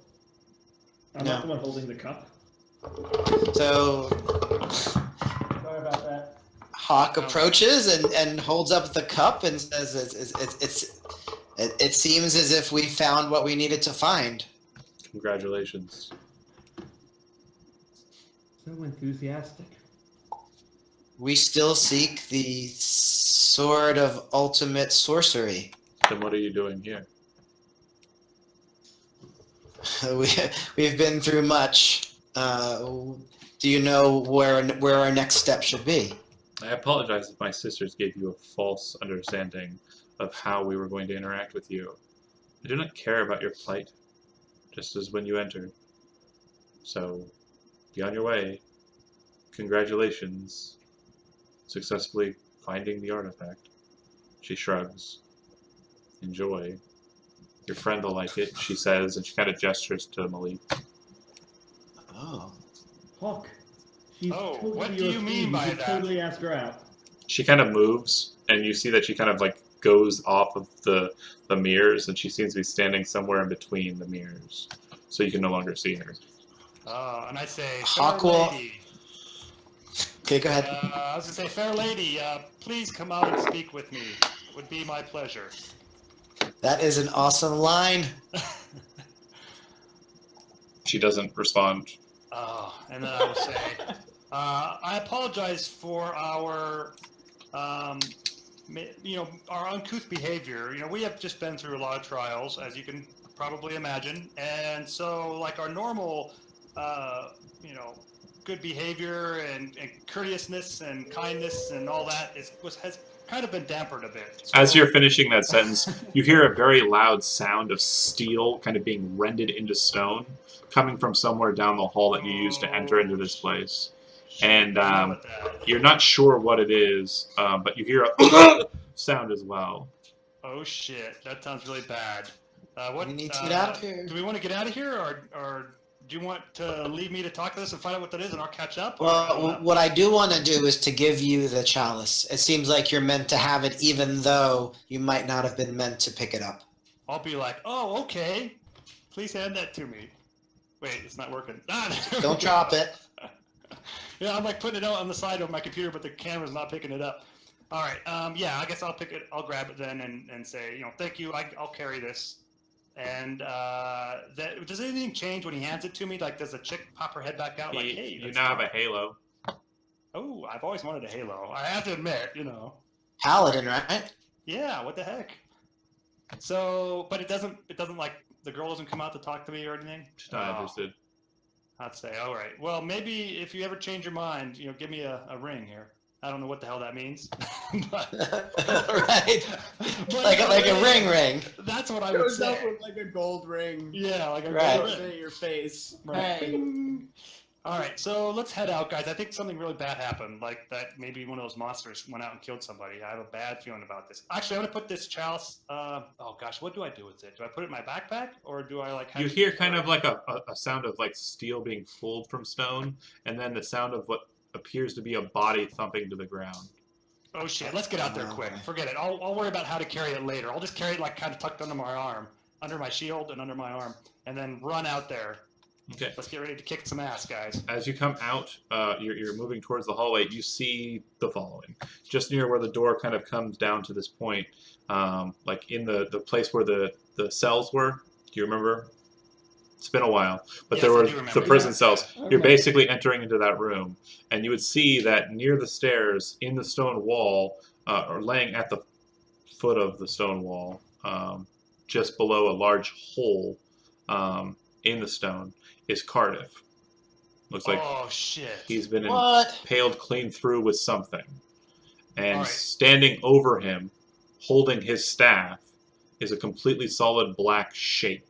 Speaker 2: I'm
Speaker 4: No.
Speaker 2: not the one holding the cup.
Speaker 4: So
Speaker 2: Sorry about that.
Speaker 4: Hawk
Speaker 5: No.
Speaker 4: approaches and holds up the cup and says, "It seems as if we found what we needed to find."
Speaker 1: Congratulations.
Speaker 2: So enthusiastic.
Speaker 4: We still seek the sword of ultimate sorcery.
Speaker 1: Then what are you doing here?
Speaker 4: We've been through much. Do you know where our next step should be?
Speaker 1: I apologize if my sisters gave you a false understanding of how we were going to interact with you. I do not care about your plight, just as when you entered. So, be on your way. Congratulations. Successfully finding the artifact. She shrugs. Enjoy. Your friend will like it, she says, and she kind of gestures to Malik.
Speaker 4: Oh.
Speaker 2: Hawk. She's
Speaker 5: Oh,
Speaker 2: totally
Speaker 5: what do
Speaker 2: your
Speaker 5: you
Speaker 2: speed.
Speaker 5: mean by
Speaker 2: should
Speaker 5: that?
Speaker 2: Totally ask her out.
Speaker 1: She kind of moves, and you see that she kind of like goes off of the mirrors, and she seems to be standing somewhere in between the mirrors, so you can no longer see her.
Speaker 5: And I say, fair
Speaker 4: Hawk will-
Speaker 5: lady.
Speaker 4: Okay, go ahead.
Speaker 5: I was gonna say, fair lady, please come out and speak with me. It would be my pleasure.
Speaker 4: That is an awesome line.
Speaker 1: She doesn't respond.
Speaker 5: Oh, and then I will say, I apologize for our, our uncouth behavior. We have just been through a lot of trials, as you can probably imagine, and so like our normal, good behavior and courteousness and kindness and all that has kind of been dampered a bit. So,
Speaker 1: As you're finishing that sentence, you hear a very loud sound of steel kind of being rended into stone, coming from somewhere down the hall that you used to enter into this place. And you're not sure what it is, but you hear a sound as well.
Speaker 5: Oh shit, that sounds really bad. What?
Speaker 4: We need to get out of here.
Speaker 5: Do we want to get out of here, or do you want to leave me to talk to this and find out what that is, and I'll catch up?
Speaker 4: Well, what I do want to do is to give you the chalice. It seems like you're meant to have it, even though you might not have been meant to pick it up.
Speaker 5: I'll be like, oh, okay. Please hand that to me. Wait, it's not working.
Speaker 4: Don't drop it.
Speaker 5: Yeah, I'm like putting it out on the side of my computer, but the camera's not picking it up. All right. Yeah, I guess I'll pick it. I'll grab it then and say, thank you. I'll carry this. And does anything change when he hands it to me? Like, does the chick pop her head back out? Like, hey,
Speaker 1: You now have a halo.
Speaker 5: Oh, I've always wanted a halo. I have to admit,
Speaker 4: Paladin, right?
Speaker 5: Yeah, what the heck? So, but it doesn't like the girl doesn't come out to talk to me or anything.
Speaker 1: She's not interested.
Speaker 5: I'd say, all right. Well, maybe if you ever change your mind, give me a ring here. I don't know what the hell that means. but,
Speaker 4: right.
Speaker 5: but
Speaker 4: like a ring.
Speaker 5: That's what I would
Speaker 3: Goes up
Speaker 5: say.
Speaker 3: with like a gold ring.
Speaker 5: Yeah, like a
Speaker 4: Right.
Speaker 5: gold
Speaker 3: Goes
Speaker 5: ring.
Speaker 3: in your face.
Speaker 5: Right.
Speaker 3: Hey.
Speaker 5: All right, so let's head out, guys. I think something really bad happened, like that maybe one of those monsters went out and killed somebody. I have a bad feeling about this. Actually, I'm going to put this chalice, oh gosh, what do I do with it? Do I put it in my backpack, or do I like...
Speaker 1: You hear kind of like a sound of like steel being pulled from stone, and then the sound of what appears to be a body thumping to the ground.
Speaker 5: Oh shit, let's get out there quick. Forget it. I'll worry about how to carry it later. I'll just carry it like kind of tucked under my arm, under my shield and under my arm, and then run out there.
Speaker 1: Okay.
Speaker 5: Let's get ready to kick some ass, guys.
Speaker 1: As you come out, you're moving towards the hallway. You see the following. Just near where the door kind of comes down to this point, like in the place where the cells were. Do you remember? It's been a while. But
Speaker 5: Yes,
Speaker 1: there
Speaker 5: I
Speaker 1: were
Speaker 5: do remember.
Speaker 1: the prison cells.
Speaker 2: Okay.
Speaker 1: You're basically entering into that room. And you would see that near the stairs, in the stone wall, or laying at the foot of the stone wall, just below a large hole in the stone, is Cardiff. Looks like
Speaker 5: Oh shit.
Speaker 1: he's been
Speaker 4: What?
Speaker 1: impaled clean through with something. And
Speaker 5: All right.
Speaker 1: standing over him, holding his staff, is a completely solid black shape.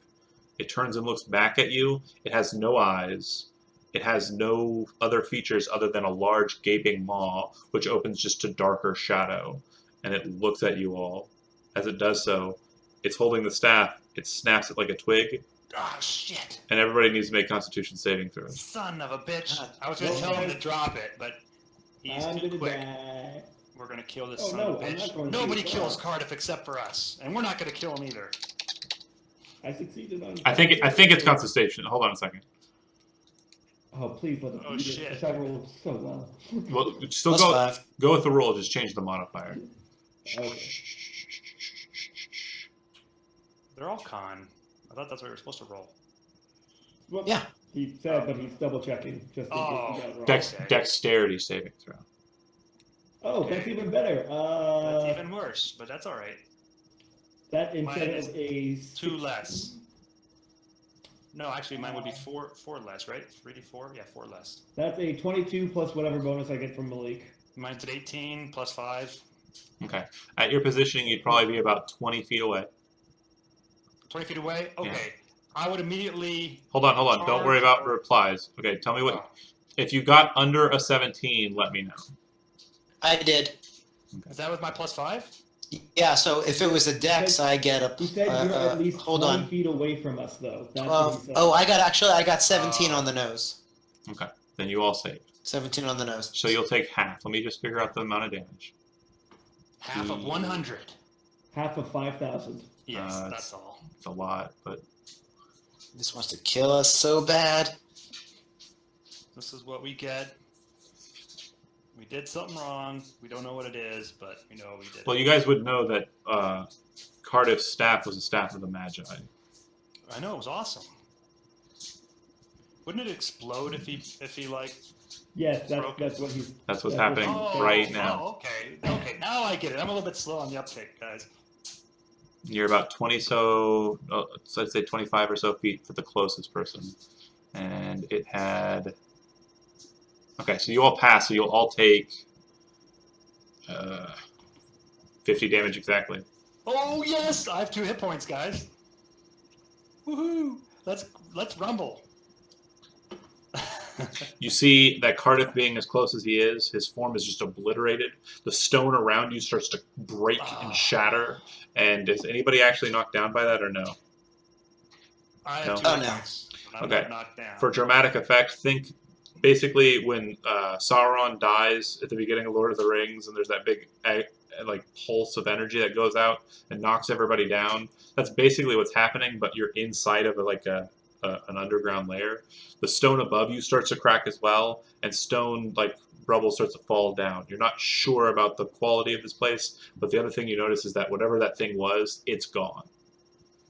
Speaker 1: It turns and looks back at you. It has no eyes. It has no other features other than a large gaping maw, which opens just to darker shadow. And it looks at you all. As it does so, it's holding the staff. It snaps it like a twig.
Speaker 5: Oh shit.
Speaker 1: And everybody needs to make Constitution saving throws.
Speaker 5: Son of a bitch.
Speaker 4: God.
Speaker 5: I was going to tell him to drop it, but he's
Speaker 2: I'm
Speaker 5: too
Speaker 2: gonna
Speaker 5: quick.
Speaker 2: die.
Speaker 5: We're going to kill this
Speaker 2: Oh,
Speaker 5: son
Speaker 2: no,
Speaker 5: of a
Speaker 2: I'm not
Speaker 5: bitch.
Speaker 2: going to.
Speaker 5: Nobody
Speaker 2: Oh.
Speaker 5: kills Cardiff except for us. And we're not going to kill him either.
Speaker 2: I succeeded on.
Speaker 1: I think it's Constitution. Hold on a second.
Speaker 2: Oh, please let it
Speaker 5: Oh,
Speaker 2: be.
Speaker 5: shit.
Speaker 2: I rolled so well.
Speaker 1: Well, still
Speaker 4: Plus
Speaker 1: go
Speaker 4: 5.
Speaker 1: go with the roll. Just change the modifier.
Speaker 2: Okay.
Speaker 5: They're all con. I thought that's what we were supposed to roll.
Speaker 2: Well,
Speaker 4: Yeah.
Speaker 2: He said, but he's double checking just in
Speaker 5: Oh.
Speaker 2: case he got it wrong.
Speaker 5: Okay.
Speaker 1: Dexterity saving throw.
Speaker 2: Oh,
Speaker 5: Okay.
Speaker 2: that's even better.
Speaker 5: That's even worse, but that's all right.
Speaker 2: That instead
Speaker 5: Mine is
Speaker 2: of a
Speaker 5: 2 less. No, actually, mine would be four less, right? 3d4? Yeah, 4 less.
Speaker 2: That's a 22 plus whatever bonus I get from Malik.
Speaker 5: Mine's at 18 plus 5.
Speaker 1: Okay. At your positioning, you'd probably be about 20 feet away.
Speaker 5: 20 feet away? Okay.
Speaker 1: Yeah.
Speaker 5: I would immediately...
Speaker 1: Hold on. Don't worry about replies. Okay, tell me what.
Speaker 5: Oh.
Speaker 1: If you got under a 17, let me know.
Speaker 4: I did.
Speaker 5: Is that with my +5?
Speaker 4: Yeah, so if it was a dex, I get a.
Speaker 2: He said you're at least
Speaker 4: hold
Speaker 2: 20
Speaker 4: on.
Speaker 2: feet away from us, though. That's what he
Speaker 4: 12.
Speaker 2: said.
Speaker 4: Oh, I got 17 on the nose.
Speaker 1: Okay, then you all saved.
Speaker 4: 17 on the nose.
Speaker 1: So you'll take half. Let me just figure out the amount of damage.
Speaker 5: Half of 100.
Speaker 2: Half of 5,000.
Speaker 5: Yes,
Speaker 1: it's-
Speaker 5: that's all.
Speaker 1: It's a lot, but
Speaker 4: He just wants to kill us so bad.
Speaker 5: This is what we get. We did something wrong. We don't know what it is, but we know we did.
Speaker 1: well, you guys would know that Cardiff's staff was a staff of the Magi.
Speaker 5: I know, it was awesome. Wouldn't it explode if he like?
Speaker 2: Yes, that's what he's.
Speaker 1: That's what's
Speaker 2: That's what
Speaker 1: happening
Speaker 2: he said.
Speaker 1: right now.
Speaker 5: Oh, okay. Okay, now I get it. I'm a little bit slow on the uptake, guys.
Speaker 1: You're about 20 so I'd say 25 or so feet for the closest person. And it had... Okay, so you all pass, so you'll all take 50 damage exactly.
Speaker 5: Oh yes, I have 2 hit points, guys. Woohoo! Let's rumble.
Speaker 1: You see that Cardiff being as close as he is, his form is just obliterated. The stone around you starts to break and shatter. And is anybody actually knocked down by that or no?
Speaker 5: I have
Speaker 1: No.
Speaker 5: 2
Speaker 4: Oh,
Speaker 5: hit
Speaker 4: no.
Speaker 5: points. I'm
Speaker 1: Okay.
Speaker 5: not knocked down.
Speaker 1: For dramatic effect, think basically when Sauron dies at the beginning of Lord of the Rings, and there's that big like pulse of energy that goes out and knocks everybody down. That's basically what's happening, but you're inside of an underground layer. The stone above you starts to crack as well, and stone like rubble starts to fall down. You're not sure about the quality of this place, but the other thing you notice is that whatever that thing was, it's gone.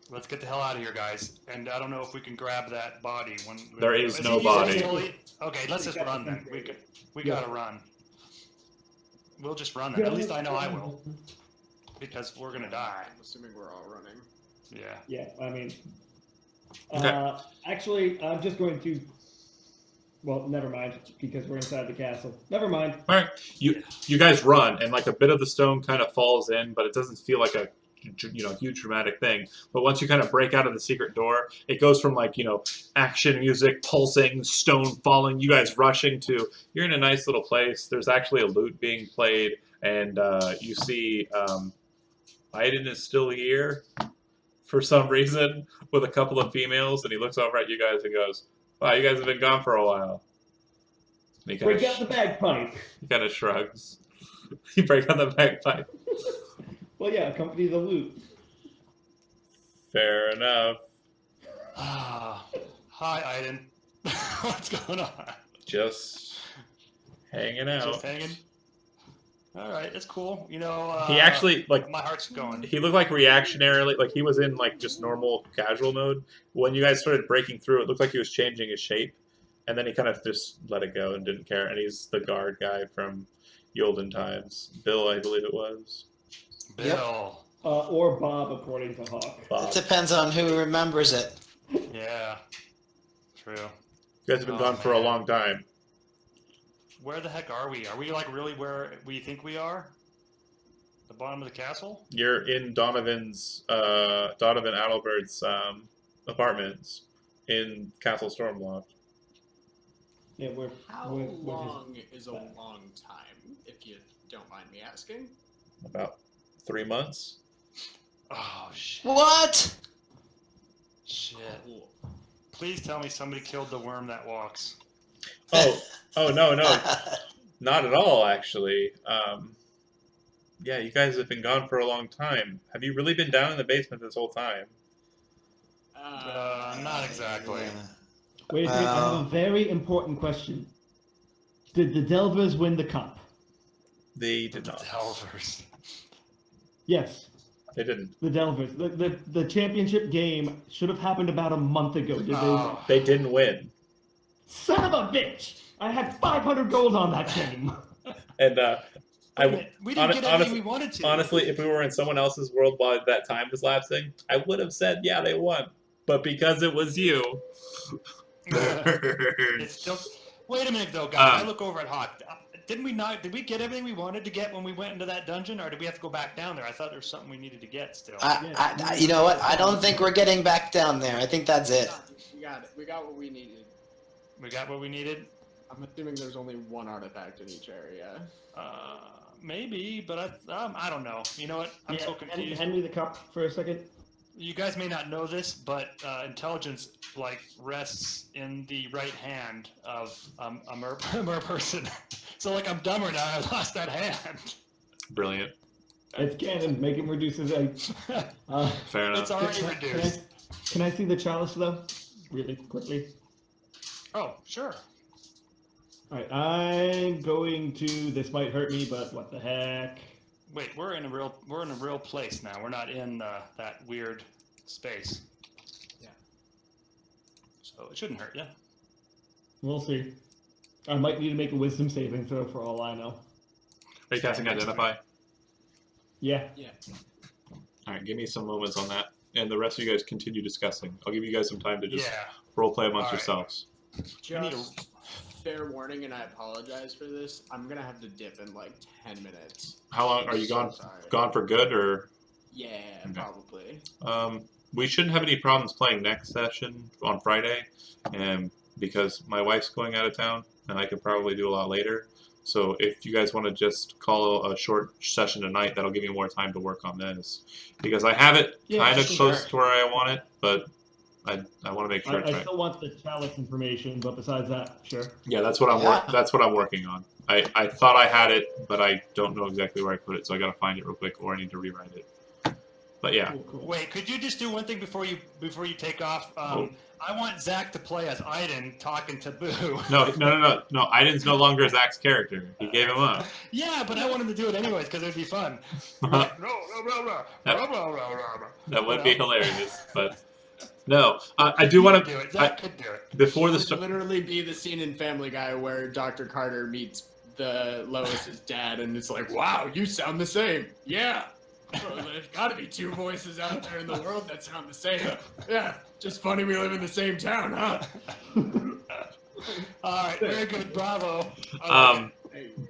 Speaker 5: Let's get the hell out of here, guys. And I don't know if we can grab that body when
Speaker 1: There is no
Speaker 5: he
Speaker 1: body.
Speaker 5: Okay, let's just run then. We gotta run. We'll just run then. At least I know I will, because we're gonna die.
Speaker 3: I'm assuming we're all running.
Speaker 5: Yeah.
Speaker 2: Yeah, I mean.
Speaker 1: Okay.
Speaker 2: Actually, I'm just going to. Well, never mind, because we're inside the castle. Never mind.
Speaker 1: All right, you guys run, and like a bit of the stone kind of falls in, but it doesn't feel like a huge dramatic thing. But once you kind of break out of the secret door, it goes from like action music, pulsing, stone falling, you guys rushing to you're in a nice little place. There's actually a lute being played, and you see Aiden is still here for some reason with a couple of females, and he looks over at you guys and goes, "Wow, you guys have been gone for a while." And he
Speaker 2: Break out the bagpipe.
Speaker 1: he kind of shrugs. You break out the bagpipe.
Speaker 2: Well, yeah, accompany the loot.
Speaker 1: Fair enough.
Speaker 5: Hi, Aiden. What's going on?
Speaker 1: Just hanging out.
Speaker 5: Just hanging. All right, it's cool.
Speaker 1: He actually
Speaker 5: my heart's going.
Speaker 1: he looked like reactionarily, like he was in like just normal casual mode. When you guys started breaking through, it looked like he was changing his shape, and then he kind of just let it go and didn't care. And he's the guard guy from the olden times. Bill, I believe it was.
Speaker 5: Bill.
Speaker 2: Or Bob, according to Hawk.
Speaker 1: Bob.
Speaker 4: It depends on who remembers it.
Speaker 5: Yeah. True.
Speaker 1: You guys have been
Speaker 5: Oh,
Speaker 1: gone for a
Speaker 5: man.
Speaker 1: long time.
Speaker 5: Where the heck are we? Are we like really where we think we are? The bottom of the castle?
Speaker 1: You're in Donovan Adalbert's apartments in Castle Stormloft.
Speaker 2: Yeah,
Speaker 3: How
Speaker 2: we're just-
Speaker 3: long is a long time, if you don't mind me asking?
Speaker 1: About 3 months.
Speaker 5: Oh shit.
Speaker 4: What?
Speaker 5: Shit. Please tell me somebody killed the worm that walks.
Speaker 1: Oh no, not at all. Actually, yeah, you guys have been gone for a long time. Have you really been down in the basement this whole time?
Speaker 5: Not exactly.
Speaker 2: Wait a second, I have a very important question. Did the Delvers win the cup?
Speaker 1: They did not.
Speaker 5: Delvers.
Speaker 2: Yes,
Speaker 1: They didn't.
Speaker 2: the Delvers. The championship game should have happened about a month ago. Did
Speaker 5: Oh.
Speaker 1: They didn't win.
Speaker 2: Son of a bitch! I had 500 gold on that game.
Speaker 1: And
Speaker 5: We didn't get everything we wanted to.
Speaker 1: honestly, if we were in someone else's world while that time was lapsing, I would have said, yeah, they won. But because it was you.
Speaker 5: It's still. Wait a minute though, guys. I
Speaker 1: Um,
Speaker 5: look over at Hawk. Didn't we not? Did we get everything we wanted to get when we went into that dungeon, or did we have to go back down there? I thought there was something we needed to get still.
Speaker 4: You know what? I don't think we're getting back down there. I think that's it.
Speaker 3: We got it. We got what we needed.
Speaker 5: We got what we needed.
Speaker 3: I'm assuming there's only one artifact in each area.
Speaker 5: Maybe, but I don't know. You know what? I'm so confused.
Speaker 2: Hand me the cup for a second.
Speaker 5: You guys may not know this, but intelligence rests in the right hand of a mer person. So I'm dumber now. I lost that hand.
Speaker 1: Brilliant.
Speaker 2: It's canon. Make him reduce his age.
Speaker 1: Fair enough.
Speaker 5: It's already reduced.
Speaker 2: Can I see the chalice though? Really quickly.
Speaker 5: Oh, sure.
Speaker 2: Alright, I'm going to. This might hurt me, but what the heck?
Speaker 5: Wait, we're in a real place now. We're not in that weird space.
Speaker 3: Yeah.
Speaker 5: So it shouldn't hurt you.
Speaker 2: We'll see. I might need to make a wisdom saving throw for all I know.
Speaker 1: Are you casting Identify?
Speaker 2: Yeah.
Speaker 3: Yeah.
Speaker 1: All right, give me some moments on that, and the rest of you guys continue discussing. I'll give you guys some time to just
Speaker 5: Yeah.
Speaker 1: role play amongst
Speaker 5: All right.
Speaker 1: yourselves.
Speaker 3: Just fair warning, and I apologize for this. I'm gonna have to dip in 10 minutes.
Speaker 1: How long are you
Speaker 3: So
Speaker 1: gone?
Speaker 3: sorry.
Speaker 1: Gone for good, or
Speaker 3: Yeah,
Speaker 1: Okay.
Speaker 3: probably.
Speaker 1: we shouldn't have any problems playing next session on Friday, and because my wife's going out of town, and I could probably do a lot later. So if you guys want to just call a short session tonight, that'll give me more time to work on this, because I have it kind of close to where I want it, but I want to make sure it's
Speaker 2: I
Speaker 1: right.
Speaker 2: still want the chalice information, but besides that, sure.
Speaker 1: Yeah, that's what I'm working on. I thought I had it, but I don't know exactly where I put it, so I gotta find it real quick, or I need to rewrite it. But yeah.
Speaker 2: Cool.
Speaker 5: Wait, could you just do one thing before you take off? I want Zach to play as Aiden talking to Boo.
Speaker 1: No. Aiden's no longer Zach's character. He gave him up.
Speaker 5: Yeah, but I want him to do it anyways because it'd be fun.
Speaker 1: That would be hilarious, but no. I do want
Speaker 5: do
Speaker 1: to.
Speaker 5: it. Zach could do it.
Speaker 1: Before
Speaker 3: It
Speaker 1: the
Speaker 3: would
Speaker 1: start.
Speaker 3: literally be the scene in Family Guy where Dr. Carter meets the Lois's dad, and it's like, "Wow, you sound the same." Yeah. Well, there's got to be two voices out there in the world that sound the same. Yeah, just funny we live in the same town, huh?
Speaker 5: All right, very good, bravo.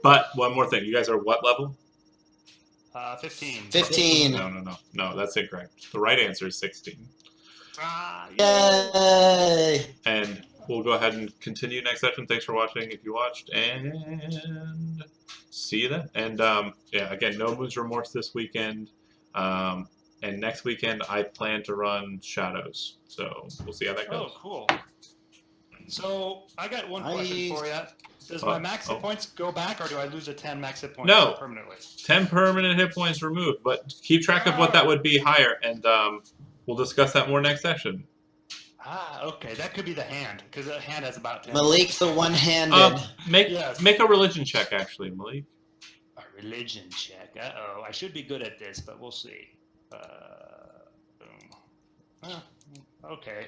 Speaker 1: But one more thing. You guys are what level?
Speaker 5: 15.
Speaker 4: 15.
Speaker 1: No. That's incorrect. The right answer is 16.
Speaker 4: Yay!
Speaker 1: And we'll go ahead and continue next session. Thanks for watching if you watched, and see you then. And yeah, again, no Moon's Remorse this weekend. And next weekend I plan to run Shadows. So we'll see how that goes.
Speaker 5: Oh, cool. So I got one question for you. Does my max hit points go back, or do I lose a 10 max hit points
Speaker 1: No.
Speaker 5: permanently?
Speaker 1: 10 permanent hit points removed, but keep track of what that would be higher, and we'll discuss that more next session.
Speaker 5: Okay, that could be the hand, because the hand has about 10.
Speaker 4: Malik the one-handed.
Speaker 1: Make a religion check, actually, Malik.
Speaker 5: A religion check. Uh-oh, I should be good at this, but we'll see. Okay.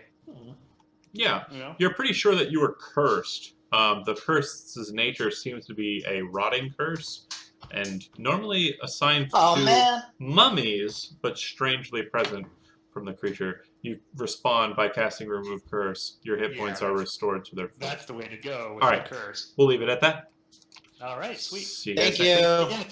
Speaker 1: Yeah,
Speaker 5: You know?
Speaker 1: you're pretty sure that you were cursed. The curse's nature seems to be a rotting curse, and normally assigned to mummies, but strangely present from the creature. You respond by casting Remove Curse. Your hit points are restored to their full.
Speaker 5: That's the way to go with
Speaker 1: All right.
Speaker 5: the curse.
Speaker 1: We'll leave it at that.
Speaker 5: All right, sweet.
Speaker 1: See you guys
Speaker 4: Thank
Speaker 1: next week.
Speaker 4: you.
Speaker 5: Again,